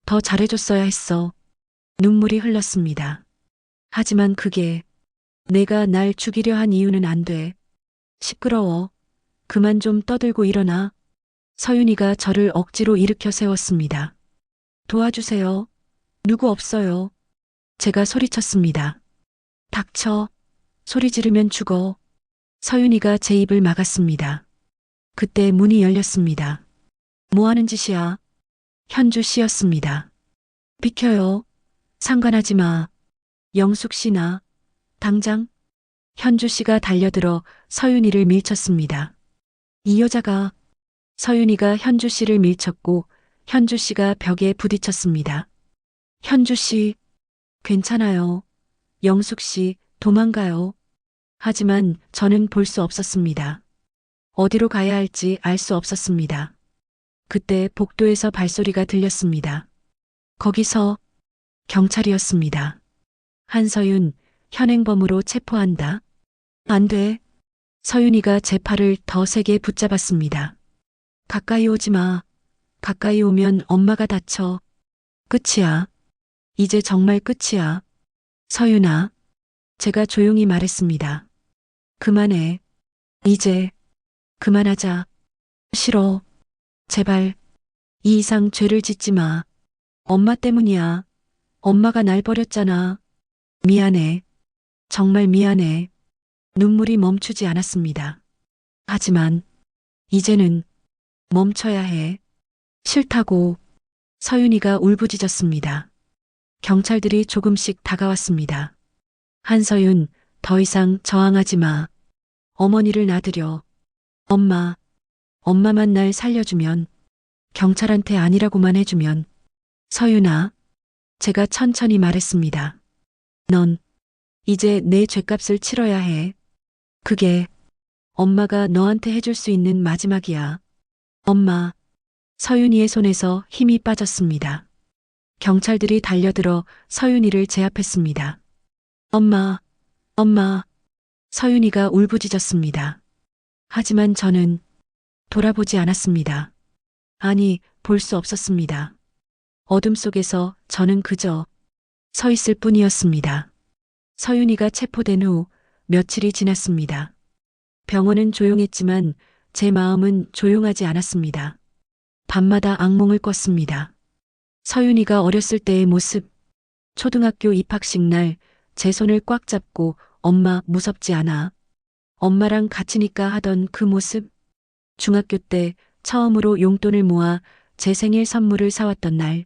더 잘해줬어야 했어. 눈물이 흘렀습니다. 하지만 그게 내가 날 죽이려 한 이유는 안 돼. 시끄러워. 그만 좀 떠들고 일어나. 서윤이가 저를 억지로 일으켜 세웠습니다. 도와주세요. 누구 없어요. 제가 소리쳤습니다. 닥쳐. 소리 지르면 죽어. 서윤이가 제 입을 막았습니다. 그때 문이 열렸습니다. 뭐 하는 짓이야? 현주 씨였습니다. 비켜요. 상관하지 마. 영숙 씨나. 당장. 현주 씨가 달려들어 서윤이를 밀쳤습니다. 이 여자가. 서윤이가 현주 씨를 밀쳤고 현주 씨가 벽에 부딪혔습니다. 현주 씨, 괜찮아요. 영숙 씨, 도망가요. 하지만 저는 볼 수 없었습니다. 어디로 가야 할지 알 수 없었습니다. 그때 복도에서 발소리가 들렸습니다. 거기서 경찰이었습니다. 한서윤, 현행범으로 체포한다. 안 돼. 서윤이가 제 팔을 더 세게 붙잡았습니다. 가까이 오지 마. 가까이 오면 엄마가 다쳐. 끝이야. 이제 정말 끝이야. 서윤아. 제가 조용히 말했습니다. 그만해. 이제 그만하자. 싫어. 제발 이 이상 죄를 짓지 마. 엄마 때문이야. 엄마가 날 버렸잖아. 미안해. 정말 미안해. 눈물이 멈추지 않았습니다. 하지만 이제는 멈춰야 해. 싫다고. 서윤이가 울부짖었습니다. 경찰들이 조금씩 다가왔습니다. 한서윤, 더 이상 저항하지 마. 어머니를 놔드려. 엄마만 날 살려주면, 경찰한테 아니라고만 해주면. 서윤아, 제가 천천히 말했습니다. 넌 이제 내 죗값을 치러야 해. 그게 엄마가 너한테 해줄 수 있는 마지막이야. 엄마. 서윤이의 손에서 힘이 빠졌습니다. 경찰들이 달려들어 서윤이를 제압했습니다. 엄마. 서윤이가 울부짖었습니다. 하지만 저는 돌아보지 않았습니다. 아니, 볼 수 없었습니다. 어둠 속에서 저는 그저 서 있을 뿐이었습니다. 서윤이가 체포된 후 며칠이 지났습니다. 병원은 조용했지만 제 마음은 조용하지 않았습니다. 밤마다 악몽을 꿨습니다. 서윤이가 어렸을 때의 모습, 초등학교 입학식 날 제 손을 꽉 잡고 엄마 무섭지 않아? 엄마랑 같이니까 하던 그 모습? 중학교 때 처음으로 용돈을 모아 제 생일 선물을 사왔던 날.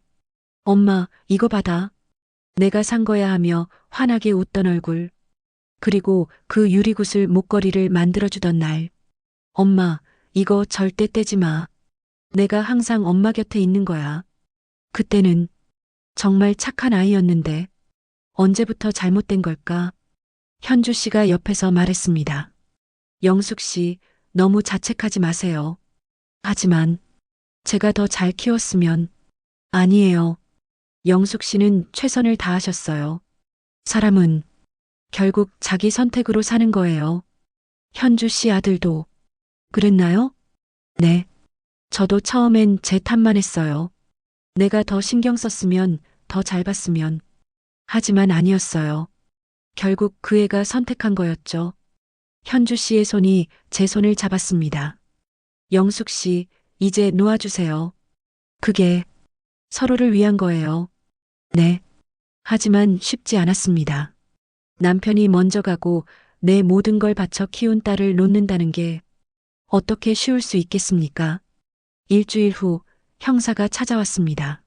엄마, 이거 받아. 내가 산 거야 하며 환하게 웃던 얼굴. 그리고 그 유리구슬 목걸이를 만들어주던 날. 엄마, 이거 절대 떼지 마. 내가 항상 엄마 곁에 있는 거야. 그때는 정말 착한 아이였는데 언제부터 잘못된 걸까? 현주 씨가 옆에서 말했습니다. 영숙 씨, 너무 자책하지 마세요. 하지만 제가 더 잘 키웠으면. 아니에요. 영숙 씨는 최선을 다하셨어요. 사람은 결국 자기 선택으로 사는 거예요. 현주 씨 아들도 그랬나요? 네. 저도 처음엔 제 탓만 했어요. 내가 더 신경 썼으면, 더 잘 봤으면. 하지만 아니었어요. 결국 그 애가 선택한 거였죠. 현주 씨의 손이 제 손을 잡았습니다. 영숙 씨, 이제 놓아주세요. 그게 서로를 위한 거예요. 네. 하지만 쉽지 않았습니다. 남편이 먼저 가고 내 모든 걸 바쳐 키운 딸을 놓는다는 게 어떻게 쉬울 수 있겠습니까? 일주일 후 형사가 찾아왔습니다.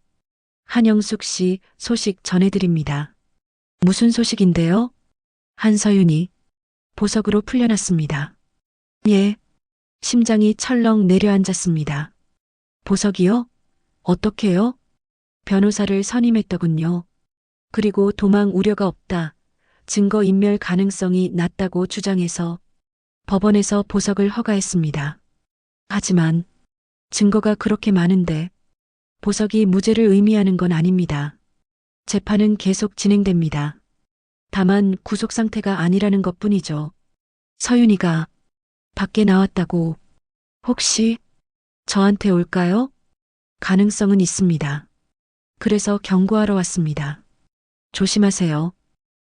한영숙 씨 소식 전해드립니다. 무슨 소식인데요? 한서윤이 보석으로 풀려났습니다. 예. 심장이 철렁 내려앉았습니다. 보석이요? 어떻게요? 변호사를 선임했더군요. 그리고 도망 우려가 없다. 증거 인멸 가능성이 낮다고 주장해서 법원에서 보석을 허가했습니다. 하지만 증거가 그렇게 많은데 보석이 무죄를 의미하는 건 아닙니다. 재판은 계속 진행됩니다. 다만 구속 상태가 아니라는 것뿐이죠. 서윤이가 밖에 나왔다고 혹시 저한테 올까요? 가능성은 있습니다. 그래서 경고하러 왔습니다. 조심하세요.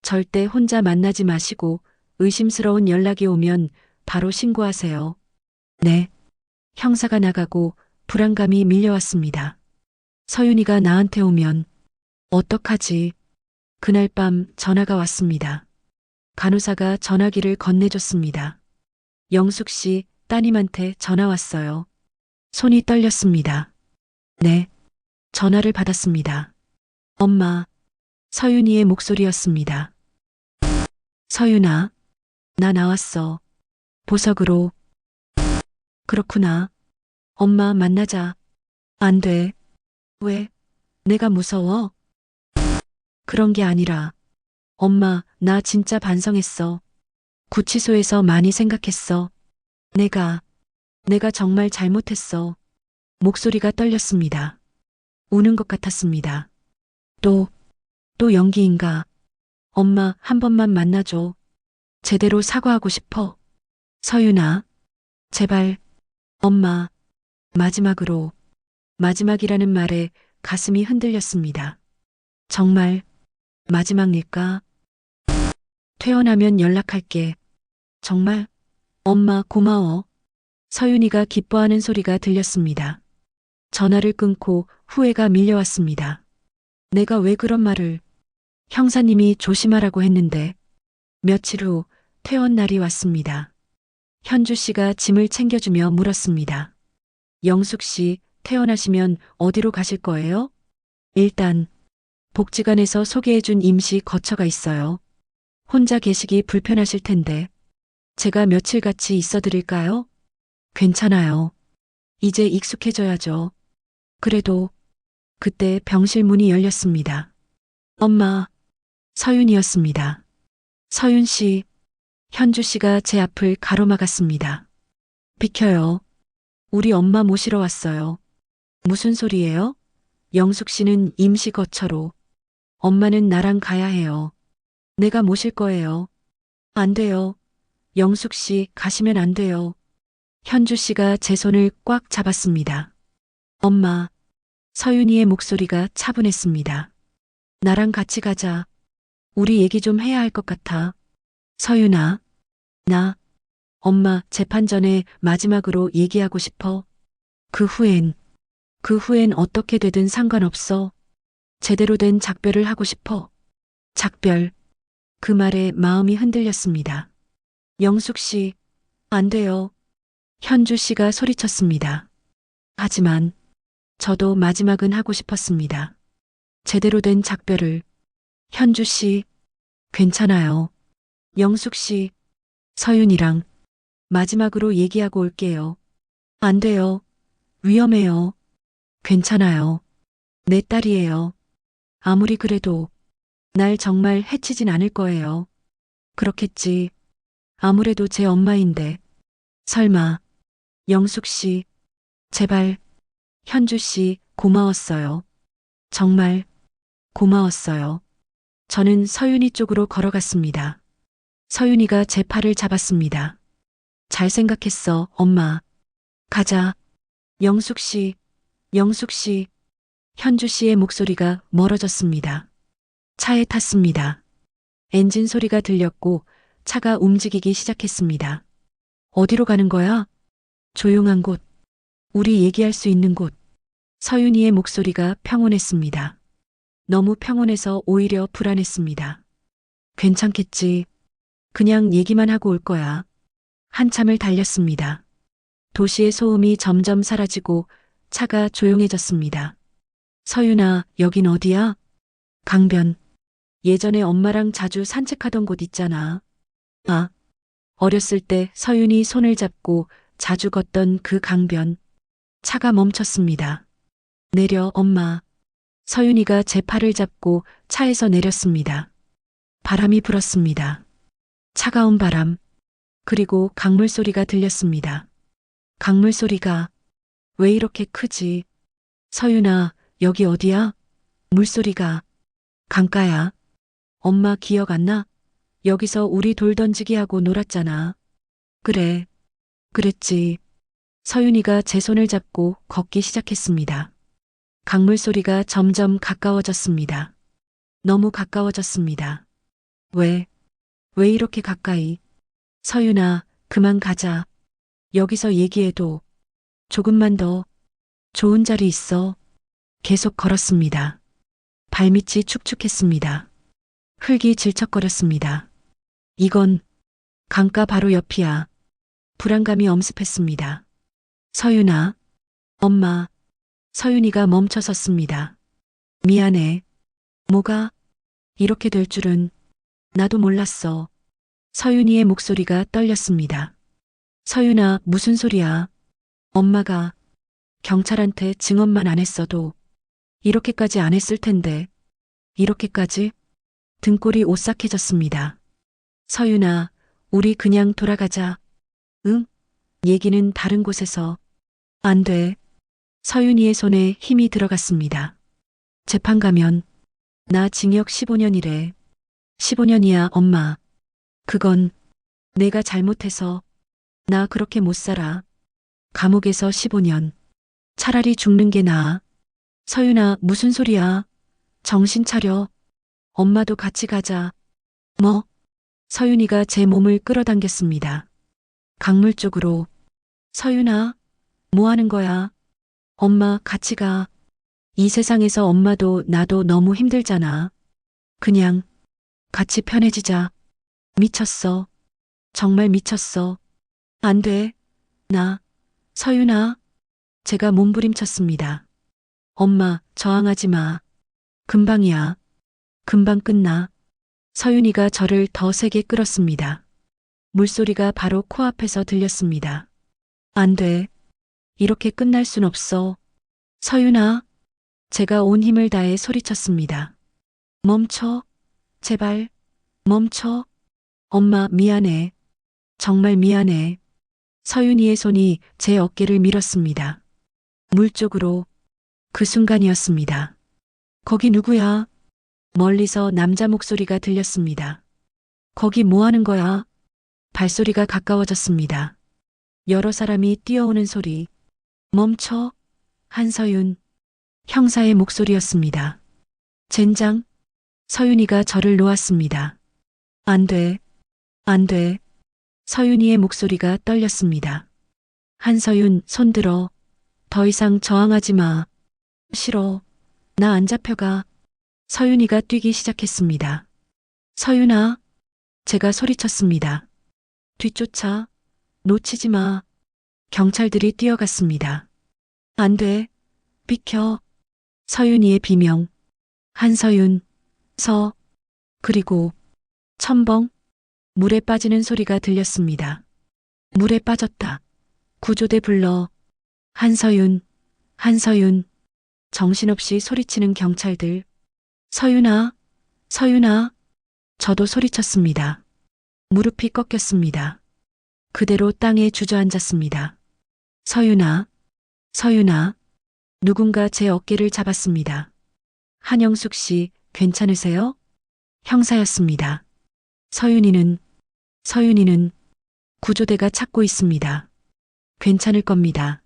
절대 혼자 만나지 마시고 의심스러운 연락이 오면 바로 신고하세요. 네. 형사가 나가고 불안감이 밀려왔습니다. 서윤이가 나한테 오면 어떡하지? 그날 밤 전화가 왔습니다. 간호사가 전화기를 건네줬습니다. 영숙 씨 따님한테 전화 왔어요. 손이 떨렸습니다. 네. 전화를 받았습니다. 엄마, 서윤이의 목소리였습니다. 서윤아, 나 나왔어. 보석으로. 그렇구나. 엄마 만나자. 안 돼. 왜? 내가 무서워? 그런 게 아니라. 엄마, 나 진짜 반성했어. 구치소에서 많이 생각했어. 내가 정말 잘못했어. 목소리가 떨렸습니다. 우는 것 같았습니다. 또 연기인가? 엄마, 한 번만 만나줘. 제대로 사과하고 싶어. 서윤아, 제발. 엄마, 마지막으로. 마지막이라는 말에 가슴이 흔들렸습니다. 정말 마지막일까? 퇴원하면 연락할게. 정말? 엄마 고마워. 서윤이가 기뻐하는 소리가 들렸습니다. 전화를 끊고 후회가 밀려왔습니다. 내가 왜 그런 말을. 형사님이 조심하라고 했는데. 며칠 후 퇴원 날이 왔습니다. 현주 씨가 짐을 챙겨주며 물었습니다. 영숙 씨, 퇴원하시면 어디로 가실 거예요? 일단 복지관에서 소개해준 임시 거처가 있어요. 혼자 계시기 불편하실 텐데 제가 며칠 같이 있어 드릴까요? 괜찮아요. 이제 익숙해져야죠. 그래도 그때 병실 문이 열렸습니다. 엄마, 서윤이었습니다. 서윤 씨, 현주 씨가 제 앞을 가로막았습니다. 비켜요. 우리 엄마 모시러 왔어요. 무슨 소리예요? 영숙 씨는 임시 거처로. 엄마는 나랑 가야 해요. 내가 모실 거예요. 안 돼요. 영숙 씨 가시면 안 돼요. 현주 씨가 제 손을 꽉 잡았습니다. 엄마, 서윤이의 목소리가 차분했습니다. 나랑 같이 가자. 우리 얘기 좀 해야 할 것 같아. 서윤아, 엄마 재판 전에 마지막으로 얘기하고 싶어. 그 후엔 어떻게 되든 상관없어. 제대로 된 작별을 하고 싶어. 작별. 그 말에 마음이 흔들렸습니다. 영숙 씨, 안 돼요. 현주 씨가 소리쳤습니다. 하지만 저도 마지막은 하고 싶었습니다. 제대로 된 작별을. 현주 씨, 괜찮아요. 영숙 씨, 서윤이랑 마지막으로 얘기하고 올게요. 안 돼요. 위험해요. 괜찮아요. 내 딸이에요. 아무리 그래도 날 정말 해치진 않을 거예요. 그렇겠지. 아무래도 제 엄마인데. 설마. 영숙 씨, 제발. 현주 씨, 고마웠어요. 정말 고마웠어요. 저는 서윤이 쪽으로 걸어갔습니다. 서윤이가 제 팔을 잡았습니다. 잘 생각했어, 엄마. 가자. 영숙 씨, 영숙 씨. 현주 씨의 목소리가 멀어졌습니다. 차에 탔습니다. 엔진 소리가 들렸고 차가 움직이기 시작했습니다. 어디로 가는 거야? 조용한 곳. 우리 얘기할 수 있는 곳. 서윤이의 목소리가 평온했습니다. 너무 평온해서 오히려 불안했습니다. 괜찮겠지. 그냥 얘기만 하고 올 거야. 한참을 달렸습니다. 도시의 소음이 점점 사라지고 차가 조용해졌습니다. 서윤아, 여긴 어디야? 강변. 예전에 엄마랑 자주 산책하던 곳 있잖아. 아, 어렸을 때 서윤이 손을 잡고 자주 걷던 그 강변. 차가 멈췄습니다. 내려, 엄마. 서윤이가 제 팔을 잡고 차에서 내렸습니다. 바람이 불었습니다. 차가운 바람. 그리고 강물 소리가 들렸습니다. 강물 소리가 왜 이렇게 크지? 서윤아, 여기 어디야? 물소리가 강가야. 엄마 기억 안 나? 여기서 우리 돌 던지기 하고 놀았잖아. 그래. 그랬지. 서윤이가 제 손을 잡고 걷기 시작했습니다. 강물 소리가 점점 가까워졌습니다. 너무 가까워졌습니다. 왜 이렇게 가까이? 서윤아, 그만 가자. 여기서 얘기해도 조금만 더 좋은 자리 있어. 계속 걸었습니다. 발밑이 축축했습니다. 흙이 질척거렸습니다. 이건 강가 바로 옆이야. 불안감이 엄습했습니다. 서윤아, 엄마. 서윤이가 멈춰 섰습니다. 미안해. 뭐가 이렇게 될 줄은 나도 몰랐어. 서윤이의 목소리가 떨렸습니다. 서윤아, 무슨 소리야? 엄마가 경찰한테 증언만 안 했어도 이렇게까지 안 했을 텐데. 이렇게까지? 등골이 오싹해졌습니다. 서윤아, 우리 그냥 돌아가자. 응? 얘기는 다른 곳에서. 안 돼. 서윤이의 손에 힘이 들어갔습니다. 재판 가면 나 징역 15년이래. 15년이야, 엄마. 그건 내가 잘못해서. 나 그렇게 못 살아. 감옥에서 15년. 차라리 죽는 게 나아. 서윤아, 무슨 소리야? 정신 차려. 엄마도 같이 가자. 뭐? 서윤이가 제 몸을 끌어당겼습니다. 강물 쪽으로. 서윤아, 뭐 하는 거야? 엄마, 같이 가. 이 세상에서 엄마도 나도 너무 힘들잖아. 그냥 같이 편해지자. 미쳤어. 정말 미쳤어. 안 돼. 서윤아. 제가 몸부림쳤습니다. 엄마, 저항하지 마. 금방이야. 금방 끝나. 서윤이가 저를 더 세게 끌었습니다. 물소리가 바로 코앞에서 들렸습니다. 안 돼. 이렇게 끝날 순 없어. 서윤아. 제가 온 힘을 다해 소리쳤습니다. 멈춰. 제발. 멈춰. 엄마, 미안해. 정말 미안해. 서윤이의 손이 제 어깨를 밀었습니다. 물 쪽으로. 그 순간이었습니다. 거기 누구야? 멀리서 남자 목소리가 들렸습니다. 거기 뭐 하는 거야? 발소리가 가까워졌습니다. 여러 사람이 뛰어오는 소리. 멈춰. 한서윤. 형사의 목소리였습니다. 젠장. 서윤이가 저를 놓았습니다. 안 돼. 안 돼. 서윤이의 목소리가 떨렸습니다. 한서윤, 손들어. 더 이상 저항하지 마. 싫어. 나 안 잡혀가. 서윤이가 뛰기 시작했습니다. 서윤아, 제가 소리쳤습니다. 뒤쫓아, 놓치지 마. 경찰들이 뛰어갔습니다. 안 돼, 비켜. 서윤이의 비명. 한서윤, 그리고 첨벙, 물에 빠지는 소리가 들렸습니다. 물에 빠졌다. 구조대 불러. 한서윤, 한서윤. 정신없이 소리치는 경찰들. 서윤아, 서윤아. 저도 소리쳤습니다. 무릎이 꺾였습니다. 그대로 땅에 주저앉았습니다. 서윤아, 서윤아. 누군가 제 어깨를 잡았습니다. 한영숙 씨, 괜찮으세요? 형사였습니다. 서윤이는 구조대가 찾고 있습니다. 괜찮을 겁니다.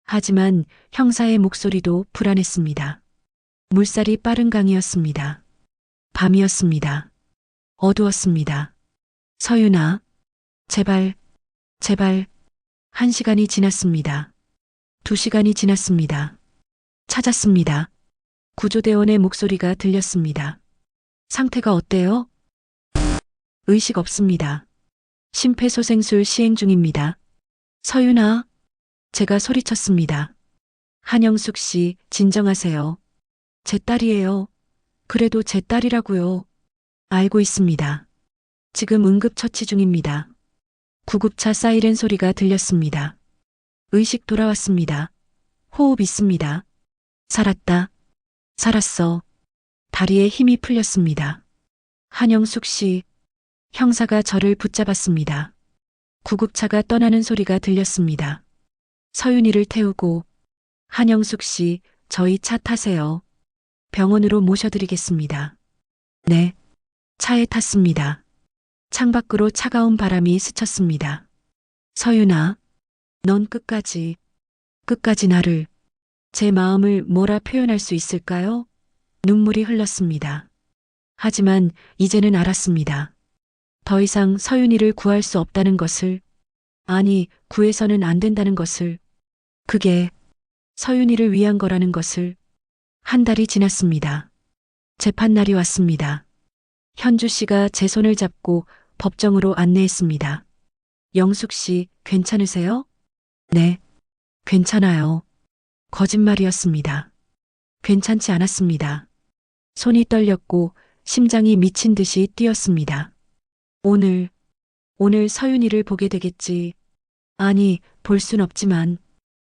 하지만 형사의 목소리도 불안했습니다. 물살이 빠른 강이었습니다. 밤이었습니다. 어두웠습니다. 서윤아, 제발, 제발. 1시간이 지났습니다. 2시간이 지났습니다. 찾았습니다. 구조대원의 목소리가 들렸습니다. 상태가 어때요? 의식 없습니다. 심폐소생술 시행 중입니다. 서윤아, 제가 소리쳤습니다. 한영숙 씨, 진정하세요. 제 딸이에요. 그래도 제 딸이라고요. 알고 있습니다. 지금 응급처치 중입니다. 구급차 사이렌 소리가 들렸습니다. 의식 돌아왔습니다. 호흡 있습니다. 살았다. 살았어. 다리에 힘이 풀렸습니다. 한영숙 씨, 형사가 저를 붙잡았습니다. 구급차가 떠나는 소리가 들렸습니다. 서윤이를 태우고, 한영숙 씨, 저희 차 타세요. 병원으로 모셔드리겠습니다. 네. 차에 탔습니다. 창밖으로 차가운 바람이 스쳤습니다. 서윤아, 넌 끝까지 나를, 제 마음을 뭐라 표현할 수 있을까요? 눈물이 흘렀습니다. 하지만 이제는 알았습니다. 더 이상 서윤이를 구할 수 없다는 것을, 아니, 구해서는 안 된다는 것을, 그게 서윤이를 위한 거라는 것을. 한 달이 지났습니다. 재판날이 왔습니다. 현주 씨가 제 손을 잡고 법정으로 안내했습니다. 영숙 씨, 괜찮으세요? 네, 괜찮아요. 거짓말이었습니다. 괜찮지 않았습니다. 손이 떨렸고 심장이 미친 듯이 뛰었습니다. 오늘 서윤이를 보게 되겠지. 아니, 볼 순 없지만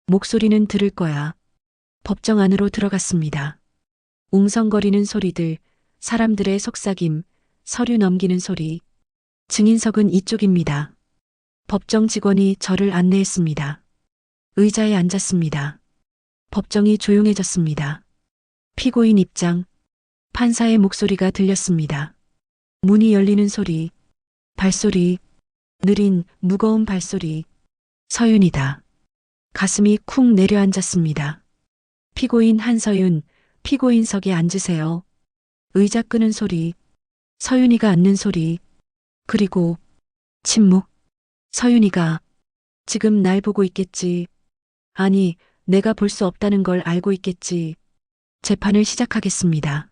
목소리는 들을 거야. 법정 안으로 들어갔습니다. 웅성거리는 소리들, 사람들의 속삭임, 서류 넘기는 소리. 증인석은 이쪽입니다. 법정 직원이 저를 안내했습니다. 의자에 앉았습니다. 법정이 조용해졌습니다. 피고인 입장, 판사의 목소리가 들렸습니다. 문이 열리는 소리, 발소리, 느린 무거운 발소리. 서윤이다. 가슴이 쿵 내려앉았습니다. 피고인 한서윤, 피고인석에 앉으세요. 의자 끄는 소리, 서윤이가 앉는 소리, 그리고 침묵. 서윤이가 지금 날 보고 있겠지. 아니, 내가 볼 수 없다는 걸 알고 있겠지. 재판을 시작하겠습니다.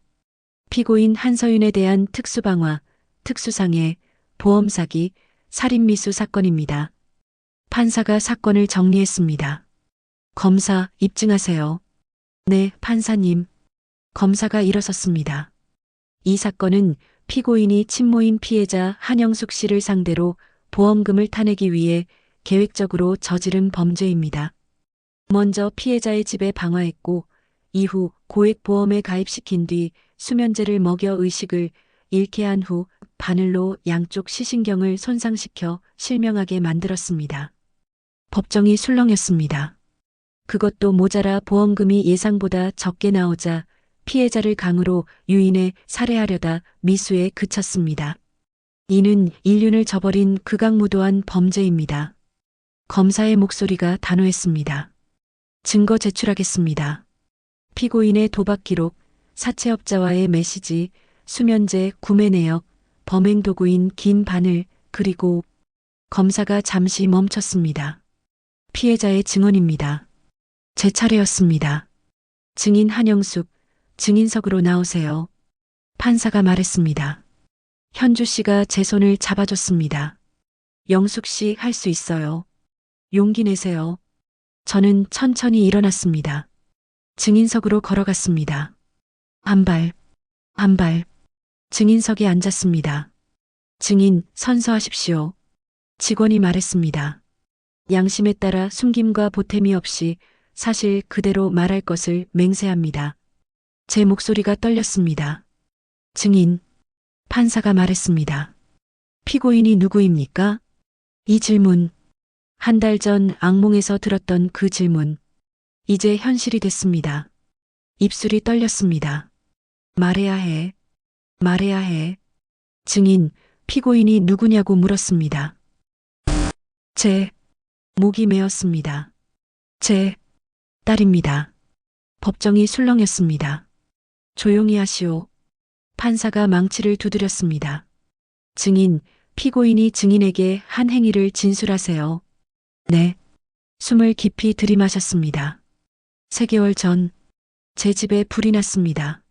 피고인 한서윤에 대한 특수방화, 특수상해, 보험사기, 살인미수 사건입니다. 판사가 사건을 정리했습니다. 검사, 입증하세요. 네, 판사님. 검사가 일어섰습니다. 이 사건은 피고인이 친모인 피해자 한영숙 씨를 상대로 보험금을 타내기 위해 계획적으로 저지른 범죄입니다. 먼저 피해자의 집에 방화했고 이후 고액보험에 가입시킨 뒤 수면제를 먹여 의식을 잃게 한 후 바늘로 양쪽 시신경을 손상시켜 실명하게 만들었습니다. 법정이 술렁였습니다. 그것도 모자라 보험금이 예상보다 적게 나오자 피해자를 강으로 유인해 살해하려다 미수에 그쳤습니다. 이는 인륜을 저버린 극악무도한 범죄입니다. 검사의 목소리가 단호했습니다. 증거 제출하겠습니다. 피고인의 도박 기록, 사채업자와의 메시지, 수면제 구매 내역, 범행 도구인 긴 바늘, 그리고 검사가 잠시 멈췄습니다. 피해자의 증언입니다. 제 차례였습니다. 증인 한영숙, 증인석으로 나오세요. 판사가 말했습니다. 현주 씨가 제 손을 잡아줬습니다. 영숙 씨 할 수 있어요. 용기 내세요. 저는 천천히 일어났습니다. 증인석으로 걸어갔습니다. 한 발, 한 발. 증인석에 앉았습니다. 증인, 선서하십시오. 직원이 말했습니다. 양심에 따라 숨김과 보탬이 없이 사실 그대로 말할 것을 맹세합니다. 제 목소리가 떨렸습니다. 증인, 판사가 말했습니다. 피고인이 누구입니까? 이 질문, 한 달 전 악몽에서 들었던 그 질문, 이제 현실이 됐습니다. 입술이 떨렸습니다. 말해야 해. 말해야 해. 증인, 피고인이 누구냐고 물었습니다. 제 목이 메었습니다. 제 딸입니다. 법정이 술렁였습니다. 조용히 하시오. 판사가 망치를 두드렸습니다. 증인, 피고인이 증인에게 한 행위를 진술하세요. 네. 숨을 깊이 들이마셨습니다. 3개월 전, 제 집에 불이 났습니다.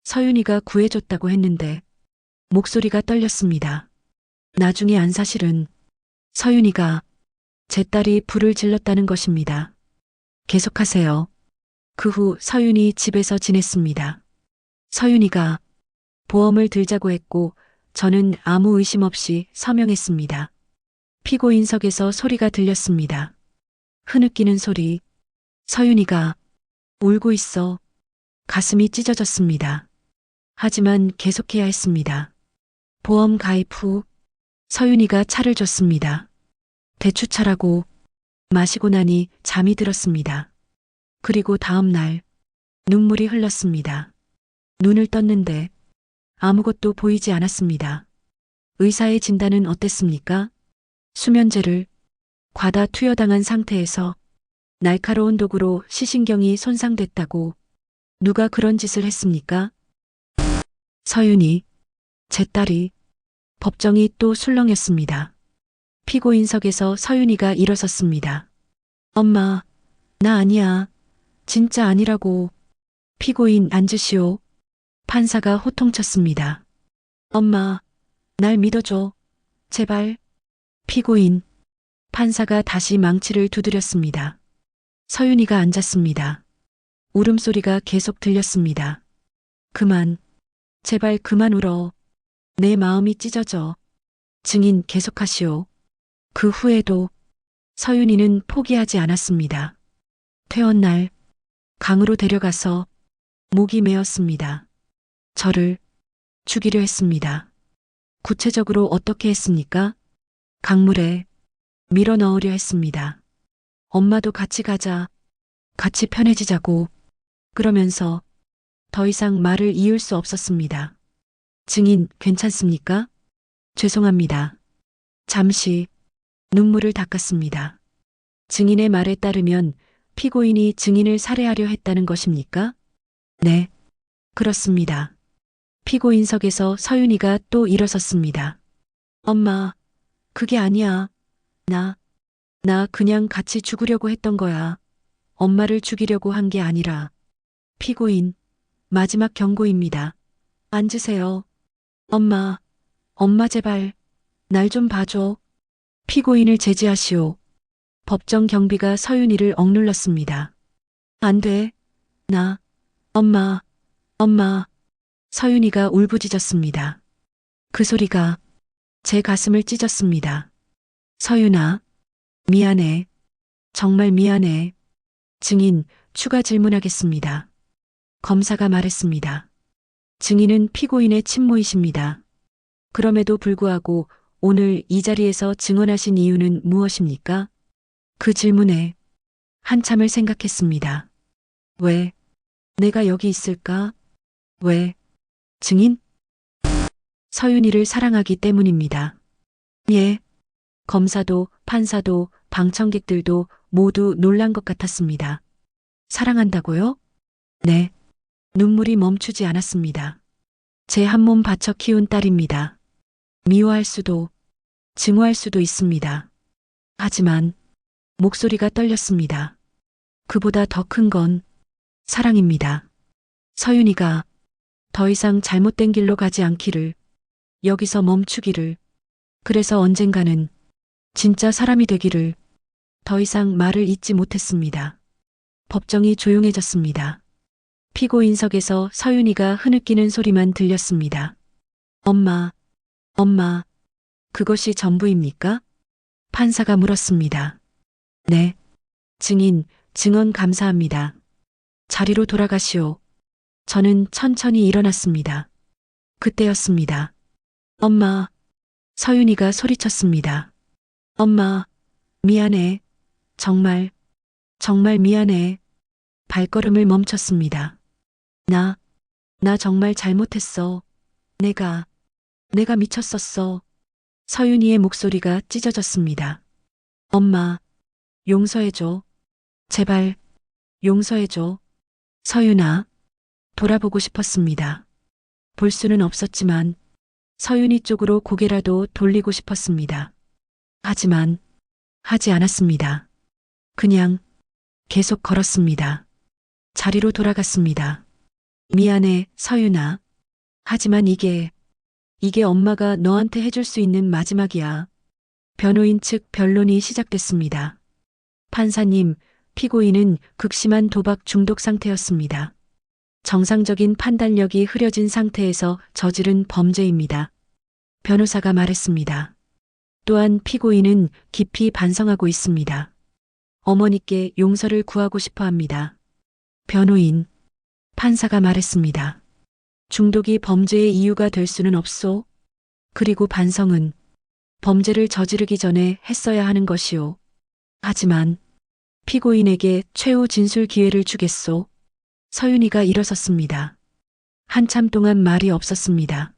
서윤이가 구해줬다고 했는데, 목소리가 떨렸습니다. 나중에 안 사실은, 서윤이가 제 딸이 불을 질렀다는 것입니다. 계속하세요. 그 후 서윤이 집에서 지냈습니다. 서윤이가 보험을 들자고 했고 저는 아무 의심 없이 서명했습니다. 피고인석에서 소리가 들렸습니다. 흐느끼는 소리. 서윤이가 울고 있어. 가슴이 찢어졌습니다. 하지만 계속해야 했습니다. 보험 가입 후 서윤이가 차를 줬습니다. 대추차라고 마시고 나니 잠이 들었습니다. 그리고 다음 날 눈물이 흘렀습니다. 눈을 떴는데 아무것도 보이지 않았습니다. 의사의 진단은 어땠습니까? 수면제를 과다 투여당한 상태에서 날카로운 도구로 시신경이 손상됐다고. 누가 그런 짓을 했습니까? 서윤이, 제 딸이. 법정이 또 술렁였습니다. 피고인석에서 서윤이가 일어섰습니다. 엄마, 나 아니야. 진짜 아니라고. 피고인 앉으시오. 판사가 호통쳤습니다. 엄마, 날 믿어줘. 제발. 피고인. 판사가 다시 망치를 두드렸습니다. 서윤이가 앉았습니다. 울음소리가 계속 들렸습니다. 그만. 제발 그만 울어. 내 마음이 찢어져. 증인 계속하시오. 그 후에도 서윤이는 포기하지 않았습니다. 퇴원 날 강으로 데려가서 목이 메었습니다. 저를 죽이려 했습니다. 구체적으로 어떻게 했습니까? 강물에 밀어 넣으려 했습니다. 엄마도 같이 가자. 같이 편해지자고. 그러면서 더 이상 말을 이을 수 없었습니다. 증인, 괜찮습니까? 죄송합니다. 잠시 눈물을 닦았습니다. 증인의 말에 따르면 피고인이 증인을 살해하려 했다는 것입니까? 네, 그렇습니다. 피고인석에서 서윤이가 또 일어섰습니다. 엄마, 그게 아니야. 나 그냥 같이 죽으려고 했던 거야. 엄마를 죽이려고 한 게 아니라. 피고인, 마지막 경고입니다. 앉으세요. 엄마 제발, 날 좀 봐줘. 피고인을 제지하시오. 법정 경비가 서윤이를 억눌렀습니다. 안 돼. 엄마. 서윤이가 울부짖었습니다. 그 소리가 제 가슴을 찢었습니다. 서윤아, 미안해. 정말 미안해. 증인, 추가 질문하겠습니다. 검사가 말했습니다. 증인은 피고인의 친모이십니다. 그럼에도 불구하고 오늘 이 자리에서 증언하신 이유는 무엇입니까? 그 질문에 한참을 생각했습니다. 왜 내가 여기 있을까? 왜? 증인? 서윤이를 사랑하기 때문입니다. 예. 검사도 판사도 방청객들도 모두 놀란 것 같았습니다. 사랑한다고요? 네. 눈물이 멈추지 않았습니다. 제 한 몸 바쳐 키운 딸입니다. 미워할 수도, 증오할 수도 있습니다. 하지만 목소리가 떨렸습니다. 그보다 더 큰 건 사랑입니다. 서윤이가 더 이상 잘못된 길로 가지 않기를 여기서 멈추기를. 그래서 언젠가는 진짜 사람이 되기를. 더 이상 말을 잇지 못했습니다. 법정이 조용해졌습니다. 피고인석에서 서윤이가 흐느끼는 소리만 들렸습니다. 엄마, 엄마, 그것이 전부입니까? 판사가 물었습니다. 네. 증인, 증언 감사합니다. 자리로 돌아가시오. 저는 천천히 일어났습니다. 그때였습니다. 엄마, 서윤이가 소리쳤습니다. 엄마, 미안해. 정말, 정말 미안해. 발걸음을 멈췄습니다. 나 정말 잘못했어. 내가 미쳤었어. 서윤이의 목소리가 찢어졌습니다. 엄마, 용서해줘. 제발, 용서해줘. 서윤아, 돌아보고 싶었습니다. 볼 수는 없었지만 서윤이 쪽으로 고개라도 돌리고 싶었습니다. 하지만 하지 않았습니다. 그냥 계속 걸었습니다. 자리로 돌아갔습니다. 미안해, 서윤아. 하지만 이게 엄마가 너한테 해줄 수 있는 마지막이야. 변호인 측 변론이 시작됐습니다. 판사님, 피고인은 극심한 도박 중독 상태였습니다. 정상적인 판단력이 흐려진 상태에서 저지른 범죄입니다. 변호사가 말했습니다. 또한 피고인은 깊이 반성하고 있습니다. 어머니께 용서를 구하고 싶어 합니다. 변호인, 판사가 말했습니다. 중독이 범죄의 이유가 될 수는 없소. 그리고 반성은 범죄를 저지르기 전에 했어야 하는 것이오. 하지만 피고인에게 최후 진술 기회를 주겠소. 서윤이가 일어섰습니다. 한참 동안 말이 없었습니다.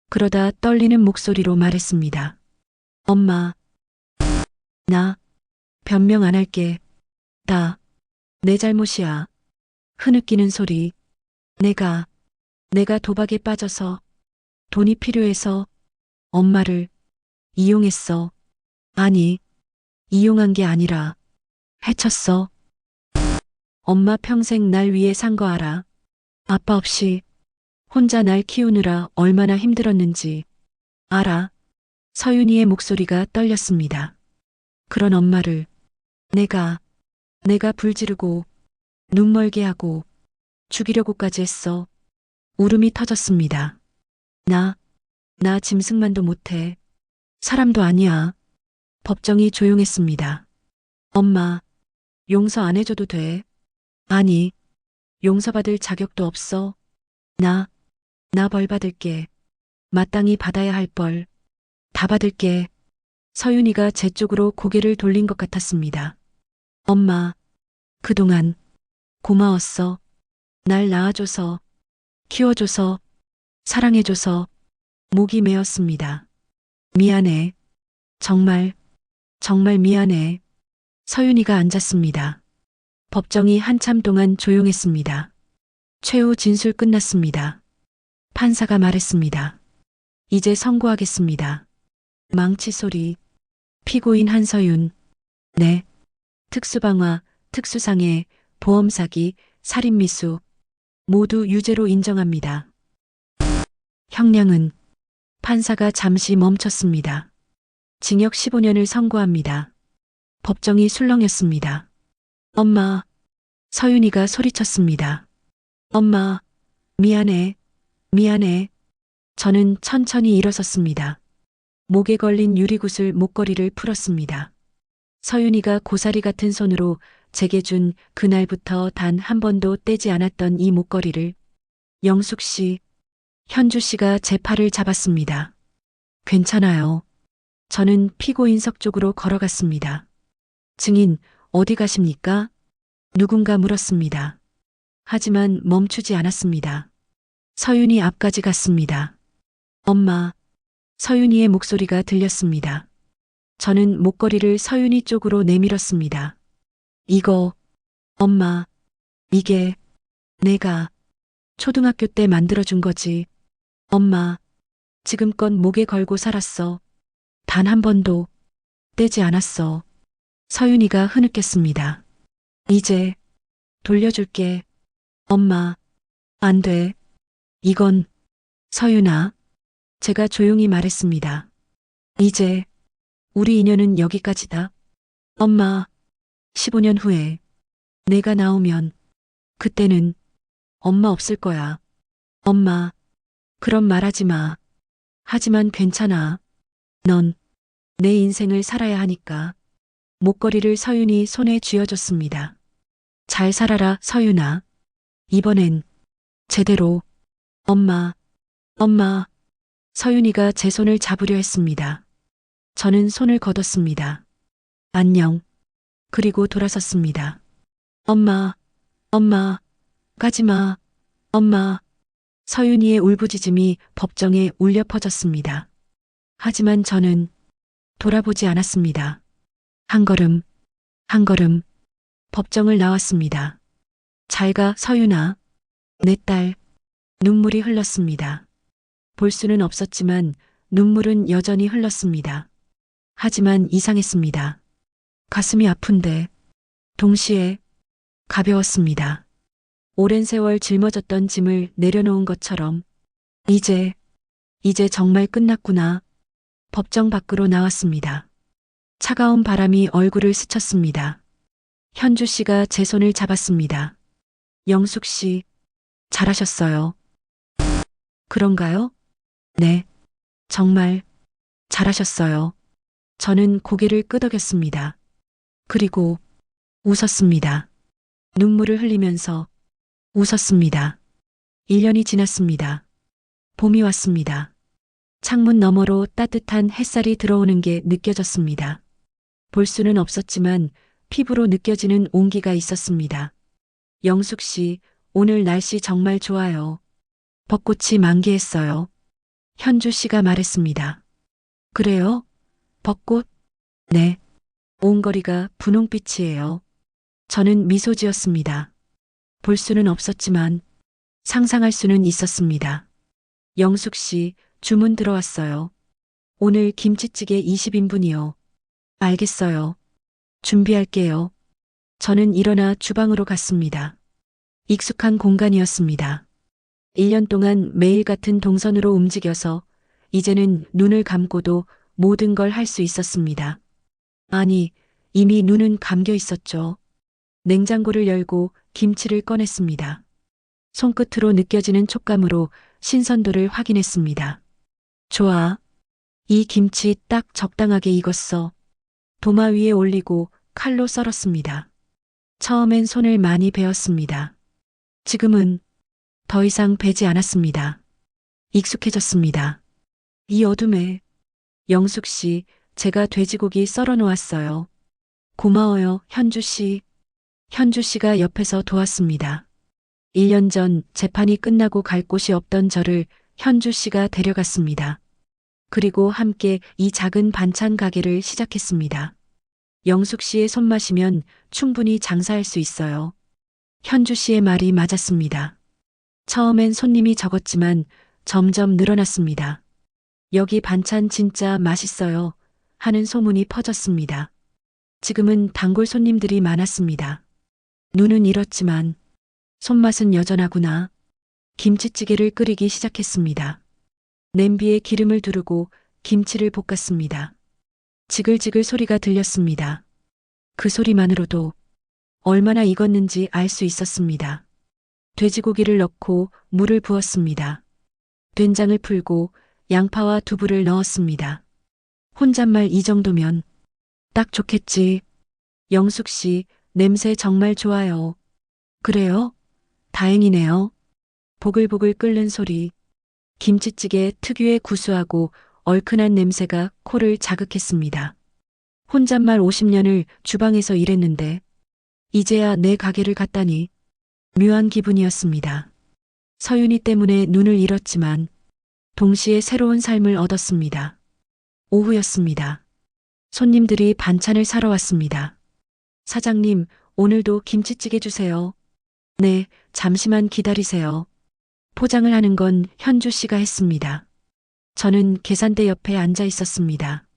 그러다 떨리는 목소리로 말했습니다. 엄마, 나 변명 안 할게. 다 내 잘못이야. 흐느끼는 소리. 내가 도박에 빠져서 돈이 필요해서 엄마를 이용했어. 아니, 이용한 게 아니라 해쳤어. 엄마 평생 날 위해 산 거 알아. 아빠 없이 혼자 날 키우느라 얼마나 힘들었는지 알아. 서윤이의 목소리가 떨렸습니다. 그런 엄마를 내가 불 지르고 눈 멀게 하고 죽이려고까지 했어. 울음이 터졌습니다. 나 짐승만도 못해. 사람도 아니야. 법정이 조용했습니다. 엄마, 용서 안 해줘도 돼. 아니, 용서받을 자격도 없어. 나 벌 받을게. 마땅히 받아야 할 벌. 다 받을게. 서윤이가 제 쪽으로 고개를 돌린 것 같았습니다. 엄마, 그동안 고마웠어. 날 낳아줘서, 키워줘서, 사랑해줘서 목이 메었습니다. 미안해. 정말 미안해. 서윤이가 앉았습니다. 법정이 한참 동안 조용했습니다. 최후 진술 끝났습니다. 판사가 말했습니다. 이제 선고하겠습니다. 망치 소리. 피고인 한서윤. 네. 특수방화, 특수상해, 보험사기, 살인미수 모두 유죄로 인정합니다. 형량은 판사가 잠시 멈췄습니다. 징역 15년을 선고합니다. 법정이 술렁였습니다. 엄마, 서윤이가 소리쳤습니다. 엄마, 미안해. 저는 천천히 일어섰습니다. 목에 걸린 유리구슬 목걸이를 풀었습니다. 서윤이가 고사리 같은 손으로 제게 준 그날부터 단 한 번도 떼지 않았던 이 목걸이를 영숙 씨, 현주 씨가 제 팔을 잡았습니다. 괜찮아요. 저는 피고인석 쪽으로 걸어갔습니다. 증인, 어디 가십니까? 누군가 물었습니다. 하지만 멈추지 않았습니다. 서윤이 앞까지 갔습니다. 엄마, 서윤이의 목소리가 들렸습니다. 저는 목걸이를 서윤이 쪽으로 내밀었습니다. 이거, 엄마, 이게 내가 초등학교 때 만들어준 거지. 엄마, 지금껏 목에 걸고 살았어. 단 한 번도 떼지 않았어. 서윤이가 흐느꼈습니다. 이제 돌려줄게. 엄마, 안 돼. 이건 서윤아, 제가 조용히 말했습니다. 이제 우리 인연은 여기까지다. 엄마, 15년 후에 내가 나오면 그때는 엄마 없을 거야. 엄마, 그런 말 하지 마. 하지만 괜찮아. 넌 내 인생을 살아야 하니까. 목걸이를 서윤이 손에 쥐어줬습니다. 잘 살아라, 서윤아. 이번엔 제대로. 엄마, 엄마. 서윤이가 제 손을 잡으려 했습니다. 저는 손을 걷었습니다. 안녕. 그리고 돌아섰습니다. 엄마, 엄마, 가지마. 엄마. 서윤이의 울부짖음이 법정에 울려 퍼졌습니다. 하지만 저는 돌아보지 않았습니다. 한 걸음, 한 걸음, 법정을 나왔습니다. 잘 가, 서윤아. 내 딸. 눈물이 흘렀습니다. 볼 수는 없었지만 눈물은 여전히 흘렀습니다. 하지만 이상했습니다. 가슴이 아픈데 동시에 가벼웠습니다. 오랜 세월 짊어졌던 짐을 내려놓은 것처럼 이제 정말 끝났구나. 법정 밖으로 나왔습니다. 차가운 바람이 얼굴을 스쳤습니다. 현주 씨가 제 손을 잡았습니다. 영숙 씨, 잘하셨어요. 그런가요? 네, 정말 잘하셨어요. 저는 고개를 끄덕였습니다. 그리고 웃었습니다. 눈물을 흘리면서 웃었습니다. 1년이 지났습니다. 봄이 왔습니다. 창문 너머로 따뜻한 햇살이 들어오는 게 느껴졌습니다. 볼 수는 없었지만 피부로 느껴지는 온기가 있었습니다. 영숙 씨, 오늘 날씨 정말 좋아요. 벚꽃이 만개했어요. 현주 씨가 말했습니다. 그래요? 벚꽃? 네. 온 거리가 분홍빛이에요. 저는 미소 지었습니다. 볼 수는 없었지만 상상할 수는 있었습니다. 영숙 씨, 주문 들어왔어요. 오늘 김치찌개 20인분이요. 알겠어요. 준비할게요. 저는 일어나 주방으로 갔습니다. 익숙한 공간이었습니다. 1년 동안 매일 같은 동선으로 움직여서 이제는 눈을 감고도 모든 걸 할 수 있었습니다. 아니, 이미 눈은 감겨 있었죠. 냉장고를 열고 김치를 꺼냈습니다. 손끝으로 느껴지는 촉감으로 신선도를 확인했습니다. 좋아. 이 김치 딱 적당하게 익었어. 도마 위에 올리고 칼로 썰었습니다. 처음엔 손을 많이 베었습니다. 지금은 더 이상 베지 않았습니다. 익숙해졌습니다. 이 어둠에 영숙 씨, 제가 돼지고기 썰어 놓았어요. 고마워요, 현주 씨. 현주 씨가 옆에서 도왔습니다. 1년 전 재판이 끝나고 갈 곳이 없던 저를 현주 씨가 데려갔습니다. 그리고 함께 이 작은 반찬 가게를 시작했습니다. 영숙 씨의 손맛이면 충분히 장사할 수 있어요. 현주 씨의 말이 맞았습니다. 처음엔 손님이 적었지만 점점 늘어났습니다. 여기 반찬 진짜 맛있어요. 하는 소문이 퍼졌습니다. 지금은 단골 손님들이 많았습니다. 눈은 잃었지만 손맛은 여전하구나. 김치찌개를 끓이기 시작했습니다. 냄비에 기름을 두르고 김치를 볶았습니다. 지글지글 소리가 들렸습니다. 그 소리만으로도 얼마나 익었는지 알 수 있었습니다. 돼지고기를 넣고 물을 부었습니다. 된장을 풀고 양파와 두부를 넣었습니다. 혼잣말 이 정도면 딱 좋겠지. 영숙 씨, 냄새 정말 좋아요. 그래요? 다행이네요. 보글보글 끓는 소리. 김치찌개 특유의 구수하고 얼큰한 냄새가 코를 자극했습니다. 혼잣말 50년을 주방에서 일했는데 이제야 내 가게를 갔다니 묘한 기분이었습니다. 서윤이 때문에 눈을 잃었지만 동시에 새로운 삶을 얻었습니다. 오후였습니다. 손님들이 반찬을 사러 왔습니다. 사장님, 오늘도 김치찌개 주세요. 네, 잠시만 기다리세요. 포장을 하는 건 현주 씨가 했습니다. 저는 계산대 옆에 앉아 있었습니다.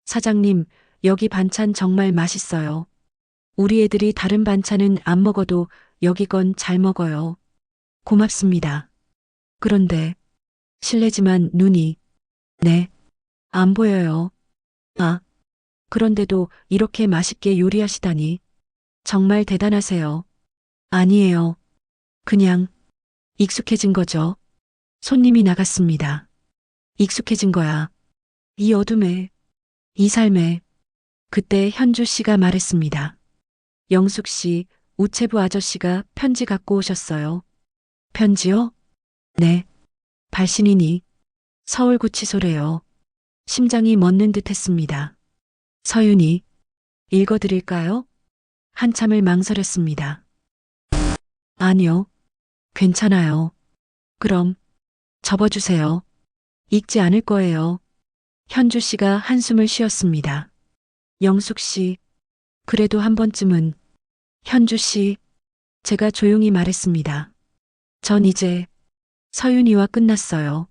사장님, 여기 반찬 정말 맛있어요. 우리 애들이 다른 반찬은 안 먹어도 여기 건 잘 먹어요. 고맙습니다. 그런데 실례지만 눈이 네. 안 보여요. 아, 그런데도 이렇게 맛있게 요리하시다니. 정말 대단하세요. 아니에요. 그냥 익숙해진 거죠. 손님이 나갔습니다. 익숙해진 거야. 이 어둠에, 이 삶에. 그때 현주 씨가 말했습니다. 영숙 씨, 우체부 아저씨가 편지 갖고 오셨어요. 편지요? 네. 발신이니 서울구치소래요. 심장이 멎는 듯 했습니다. 서윤이, 읽어드릴까요? 한참을 망설였습니다. 아니요. 괜찮아요. 그럼 접어주세요. 읽지 않을 거예요. 현주 씨가 한숨을 쉬었습니다. 영숙 씨, 그래도 한 번쯤은. 현주 씨, 제가 조용히 말했습니다. 전 이제 서윤이와 끝났어요.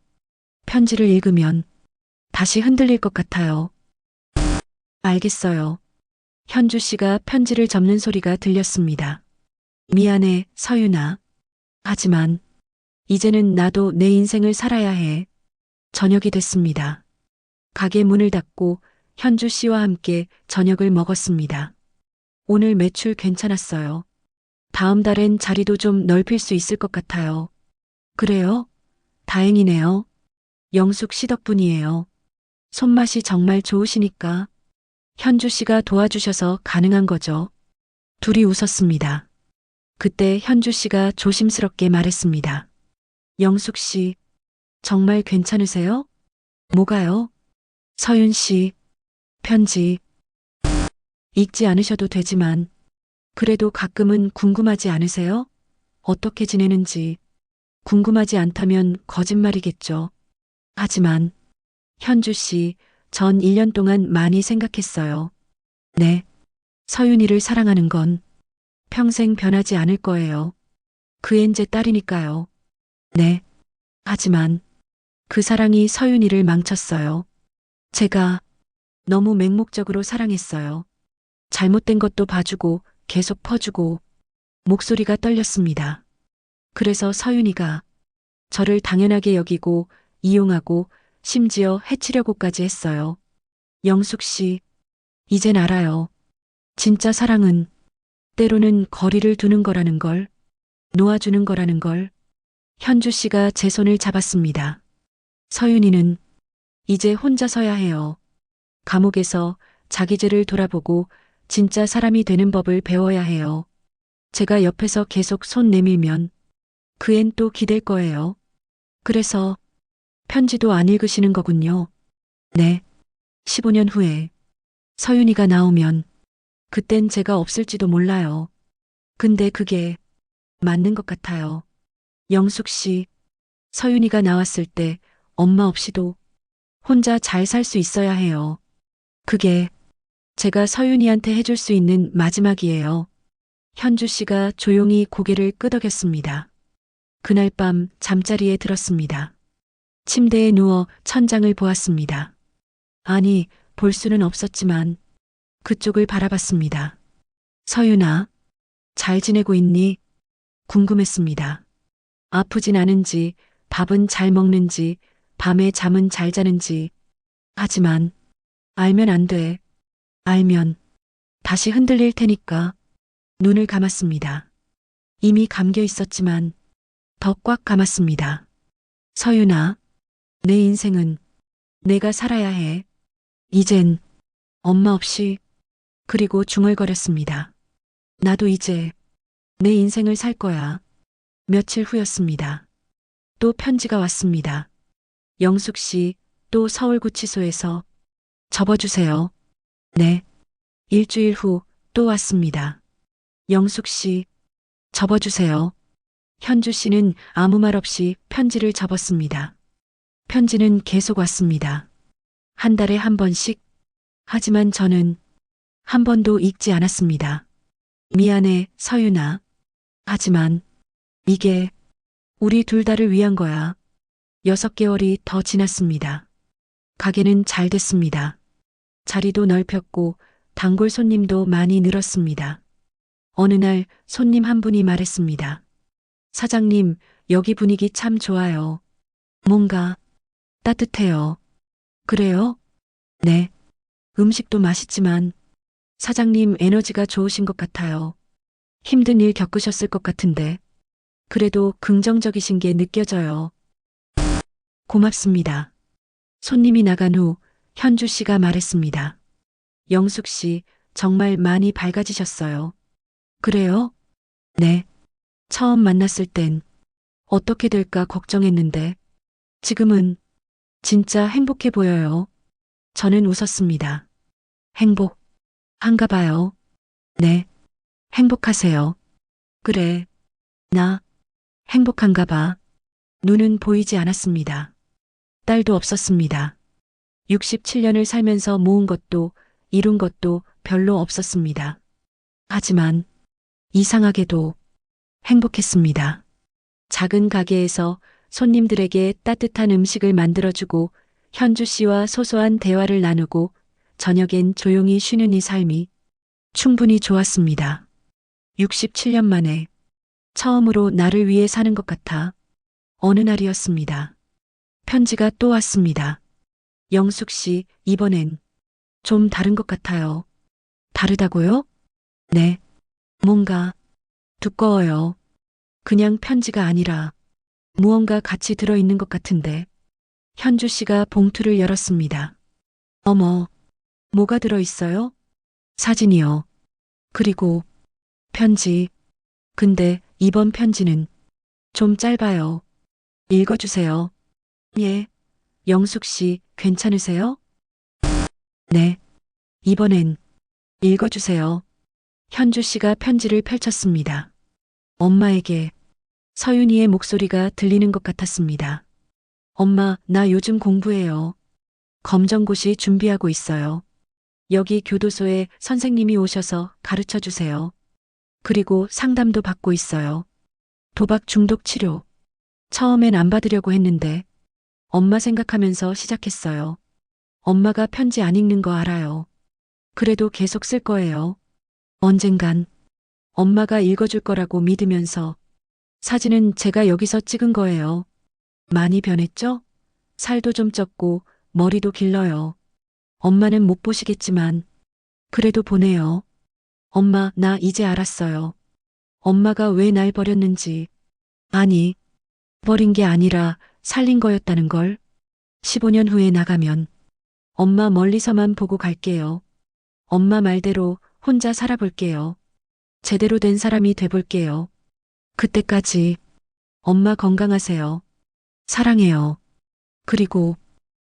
편지를 읽으면 다시 흔들릴 것 같아요. 알겠어요. 현주 씨가 편지를 접는 소리가 들렸습니다. 미안해, 서윤아. 하지만 이제는 나도 내 인생을 살아야 해. 저녁이 됐습니다. 가게 문을 닫고 현주 씨와 함께 저녁을 먹었습니다. 오늘 매출 괜찮았어요. 다음 달엔 자리도 좀 넓힐 수 있을 것 같아요. 그래요? 다행이네요. 영숙 씨 덕분이에요. 손맛이 정말 좋으시니까 현주 씨가 도와주셔서 가능한 거죠. 둘이 웃었습니다. 그때 현주 씨가 조심스럽게 말했습니다. 영숙 씨, 정말 괜찮으세요? 뭐가요? 서윤 씨, 편지. 읽지 않으셔도 되지만, 그래도 가끔은 궁금하지 않으세요? 어떻게 지내는지. 궁금하지 않다면 거짓말이겠죠. 하지만, 현주 씨, 전 1년 동안 많이 생각했어요. 네. 서윤이를 사랑하는 건 평생 변하지 않을 거예요. 그앤 제 딸이니까요. 네. 하지만 그 사랑이 서윤이를 망쳤어요. 제가 너무 맹목적으로 사랑했어요. 잘못된 것도 봐주고 계속 퍼주고 목소리가 떨렸습니다. 그래서 서윤이가 저를 당연하게 여기고 이용하고 심지어 해치려고까지 했어요. 영숙 씨, 이젠 알아요. 진짜 사랑은 때로는 거리를 두는 거라는 걸, 놓아주는 거라는 걸. 현주 씨가 제 손을 잡았습니다. 서윤이는 이제 혼자 서야 해요. 감옥에서 자기 죄를 돌아보고 진짜 사람이 되는 법을 배워야 해요. 제가 옆에서 계속 손 내밀면 그 앤 또 기댈 거예요. 그래서 편지도 안 읽으시는 거군요. 네. 15년 후에 서윤이가 나오면 그땐 제가 없을지도 몰라요. 근데 그게 맞는 것 같아요. 영숙 씨, 서윤이가 나왔을 때 엄마 없이도 혼자 잘 살 수 있어야 해요. 그게 제가 서윤이한테 해줄 수 있는 마지막이에요. 현주 씨가 조용히 고개를 끄덕였습니다. 그날 밤 잠자리에 들었습니다. 침대에 누워 천장을 보았습니다. 아니, 볼 수는 없었지만 그쪽을 바라봤습니다. 서윤아, 잘 지내고 있니? 궁금했습니다. 아프진 않은지, 밥은 잘 먹는지, 밤에 잠은 잘 자는지. 하지만 알면 안 돼. 알면 다시 흔들릴 테니까. 눈을 감았습니다. 이미 감겨 있었지만 더 꽉 감았습니다. 서윤아, 내 인생은 내가 살아야 해. 이젠 엄마 없이. 그리고 중얼거렸습니다. 나도 이제 내 인생을 살 거야. 며칠 후였습니다. 또 편지가 왔습니다. 영숙 씨, 또 서울구치소에서 접어주세요. 네. 일주일 후 또 왔습니다. 영숙 씨, 접어주세요. 현주 씨는 아무 말 없이 편지를 접었습니다. 편지는 계속 왔습니다. 한 달에 한 번씩. 하지만 저는 한 번도 읽지 않았습니다. 미안해, 서윤아. 하지만 이게 우리 둘 다를 위한 거야. 6개월이 더 지났습니다. 가게는 잘 됐습니다. 자리도 넓혔고 단골 손님도 많이 늘었습니다. 어느 날 손님 한 분이 말했습니다. 사장님, 여기 분위기 참 좋아요. 뭔가 따뜻해요. 그래요? 네. 음식도 맛있지만 사장님 에너지가 좋으신 것 같아요. 힘든 일 겪으셨을 것 같은데 그래도 긍정적이신 게 느껴져요. 고맙습니다. 손님이 나간 후 현주 씨가 말했습니다. 영숙 씨, 정말 많이 밝아지셨어요. 그래요? 네. 처음 만났을 땐 어떻게 될까 걱정했는데 지금은 진짜 행복해 보여요. 저는 웃었습니다. 행복, 한가 봐요. 네. 행복하세요. 그래. 나 행복한가 봐. 눈은 보이지 않았습니다. 딸도 없었습니다. 67년을 살면서 모은 것도 이룬 것도 별로 없었습니다. 하지만 이상하게도 행복했습니다. 작은 가게에서 손님들에게 따뜻한 음식을 만들어주고 현주 씨와 소소한 대화를 나누고 저녁엔 조용히 쉬는 이 삶이 충분히 좋았습니다. 67년 만에 처음으로 나를 위해 사는 것 같아 어느 날이었습니다. 편지가 또 왔습니다. 영숙 씨, 이번엔 좀 다른 것 같아요. 다르다고요? 네. 뭔가 두꺼워요. 그냥 편지가 아니라 무언가 같이 들어있는 것 같은데. 현주 씨가 봉투를 열었습니다. 어머, 뭐가 들어있어요? 사진이요. 그리고 편지. 근데 이번 편지는 좀 짧아요. 읽어주세요. 예. 영숙 씨, 괜찮으세요? 네. 이번엔 읽어주세요. 현주 씨가 편지를 펼쳤습니다. 엄마에게 서윤이의 목소리가 들리는 것 같았습니다. 엄마, 나 요즘 공부해요. 검정고시 준비하고 있어요. 여기 교도소에 선생님이 오셔서 가르쳐 주세요. 그리고 상담도 받고 있어요. 도박 중독 치료. 처음엔 안 받으려고 했는데 엄마 생각하면서 시작했어요. 엄마가 편지 안 읽는 거 알아요. 그래도 계속 쓸 거예요. 언젠간 엄마가 읽어줄 거라고 믿으면서 사진은 제가 여기서 찍은 거예요. 많이 변했죠? 살도 좀 쪘고 머리도 길러요. 엄마는 못 보시겠지만 그래도 보내요. 엄마, 나 이제 알았어요. 엄마가 왜 날 버렸는지. 아니, 버린 게 아니라 살린 거였다는 걸. 15년 후에 나가면 엄마 멀리서만 보고 갈게요. 엄마 말대로 혼자 살아볼게요. 제대로 된 사람이 돼볼게요. 그때까지 엄마 건강하세요. 사랑해요. 그리고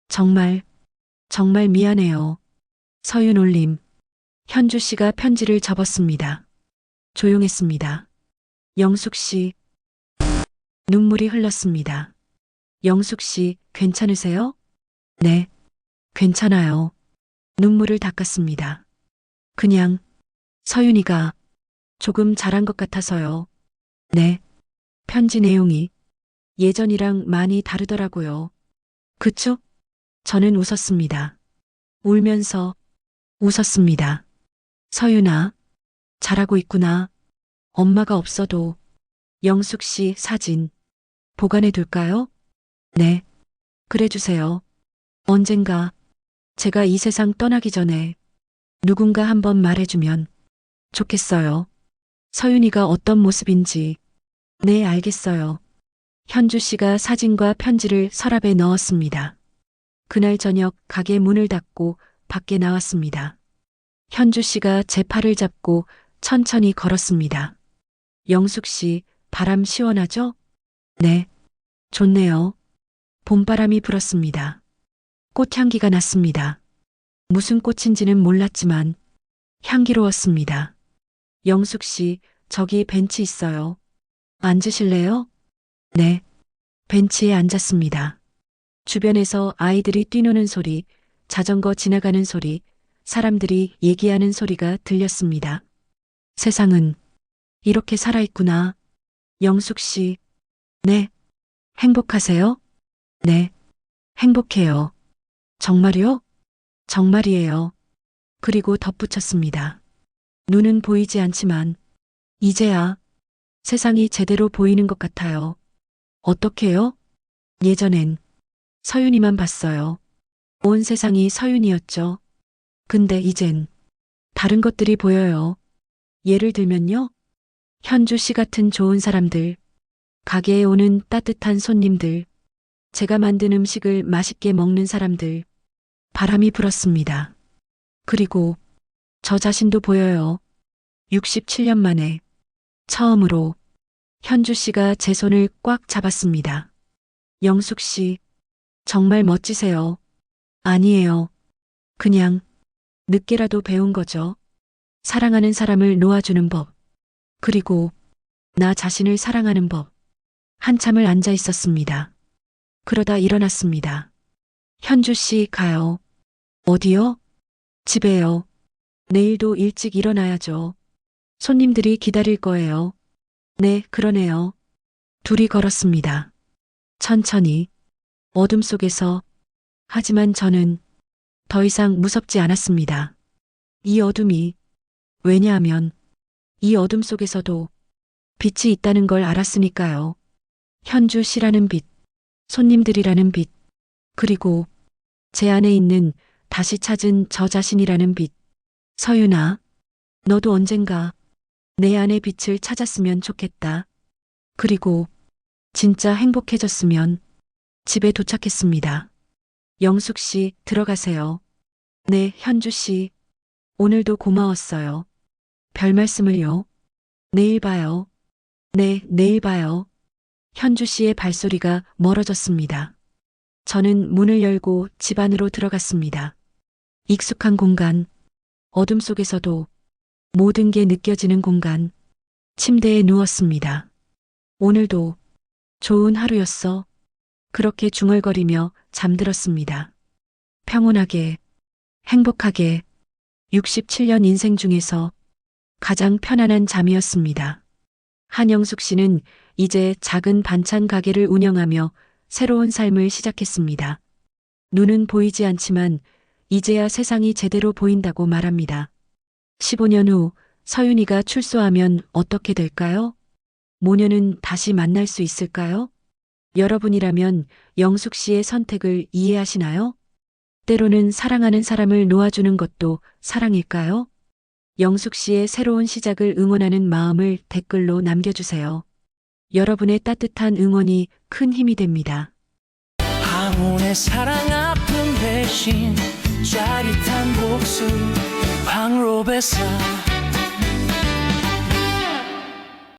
정말, 정말 미안해요. 서윤 올림. 현주 씨가 편지를 접었습니다. 조용했습니다. 영숙 씨. 눈물이 흘렀습니다. 영숙 씨, 괜찮으세요? 네, 괜찮아요. 눈물을 닦았습니다. 그냥 서윤이가 조금 잘한 것 같아서요. 네, 편지 내용이 예전이랑 많이 다르더라고요. 그쵸? 저는 웃었습니다. 울면서 웃었습니다. 서윤아, 잘하고 있구나. 엄마가 없어도 영숙 씨 사진 보관해 둘까요? 네, 그래 주세요. 언젠가 제가 이 세상 떠나기 전에 누군가 한번 말해주면 좋겠어요. 서윤이가 어떤 모습인지. 네, 알겠어요. 현주 씨가 사진과 편지를 서랍에 넣었습니다. 그날 저녁 가게 문을 닫고 밖에 나왔습니다. 현주 씨가 제 팔을 잡고 천천히 걸었습니다. 영숙 씨, 바람 시원하죠? 네, 좋네요. 봄바람이 불었습니다. 꽃향기가 났습니다. 무슨 꽃인지는 몰랐지만 향기로웠습니다. 영숙 씨, 저기 벤치 있어요. 앉으실래요? 네. 벤치에 앉았습니다. 주변에서 아이들이 뛰노는 소리, 자전거 지나가는 소리, 사람들이 얘기하는 소리가 들렸습니다. 세상은 이렇게 살아있구나. 영숙 씨. 네. 행복하세요? 네. 행복해요. 정말요? 정말이에요. 그리고 덧붙였습니다. 눈은 보이지 않지만 이제야 세상이 제대로 보이는 것 같아요. 어떻게요? 예전엔 서윤이만 봤어요. 온 세상이 서윤이었죠. 근데 이젠 다른 것들이 보여요. 예를 들면요. 현주 씨 같은 좋은 사람들, 가게에 오는 따뜻한 손님들, 제가 만든 음식을 맛있게 먹는 사람들, 바람이 불었습니다. 그리고 저 자신도 보여요. 67년 만에 처음으로 현주 씨가 제 손을 꽉 잡았습니다. 영숙 씨, 정말 멋지세요. 아니에요. 그냥 늦게라도 배운 거죠. 사랑하는 사람을 놓아주는 법. 그리고 나 자신을 사랑하는 법. 한참을 앉아 있었습니다. 그러다 일어났습니다. 현주 씨 가요. 어디요? 집에요. 내일도 일찍 일어나야죠. 손님들이 기다릴 거예요. 네, 그러네요. 둘이 걸었습니다. 천천히, 어둠 속에서. 하지만 저는 더 이상 무섭지 않았습니다. 이 어둠이, 왜냐하면 이 어둠 속에서도 빛이 있다는 걸 알았으니까요. 현주 씨라는 빛, 손님들이라는 빛, 그리고 제 안에 있는 다시 찾은 저 자신이라는 빛. 서윤아, 너도 언젠가 내 안의 빛을 찾았으면 좋겠다. 그리고 진짜 행복해졌으면. 집에 도착했습니다. 영숙 씨, 들어가세요. 네, 현주 씨. 오늘도 고마웠어요. 별 말씀을요. 내일 봐요. 네, 내일 봐요. 현주 씨의 발소리가 멀어졌습니다. 저는 문을 열고 집 안으로 들어갔습니다. 익숙한 공간, 어둠 속에서도 모든 게 느껴지는 공간, 침대에 누웠습니다. 오늘도 좋은 하루였어. 그렇게 중얼거리며 잠들었습니다. 평온하게, 행복하게 67년 인생 중에서 가장 편안한 잠이었습니다. 한영숙 씨는 이제 작은 반찬 가게를 운영하며 새로운 삶을 시작했습니다. 눈은 보이지 않지만 이제야 세상이 제대로 보인다고 말합니다. 15년 후 서윤이가 출소하면 어떻게 될까요? 모녀는 다시 만날 수 있을까요? 여러분이라면 영숙 씨의 선택을 이해하시나요? 때로는 사랑하는 사람을 놓아주는 것도 사랑일까요? 영숙 씨의 새로운 시작을 응원하는 마음을 댓글로 남겨주세요. 여러분의 따뜻한 응원이 큰 힘이 됩니다. 황혼의 사랑 아픈 대신 짜릿한 복수 황로베사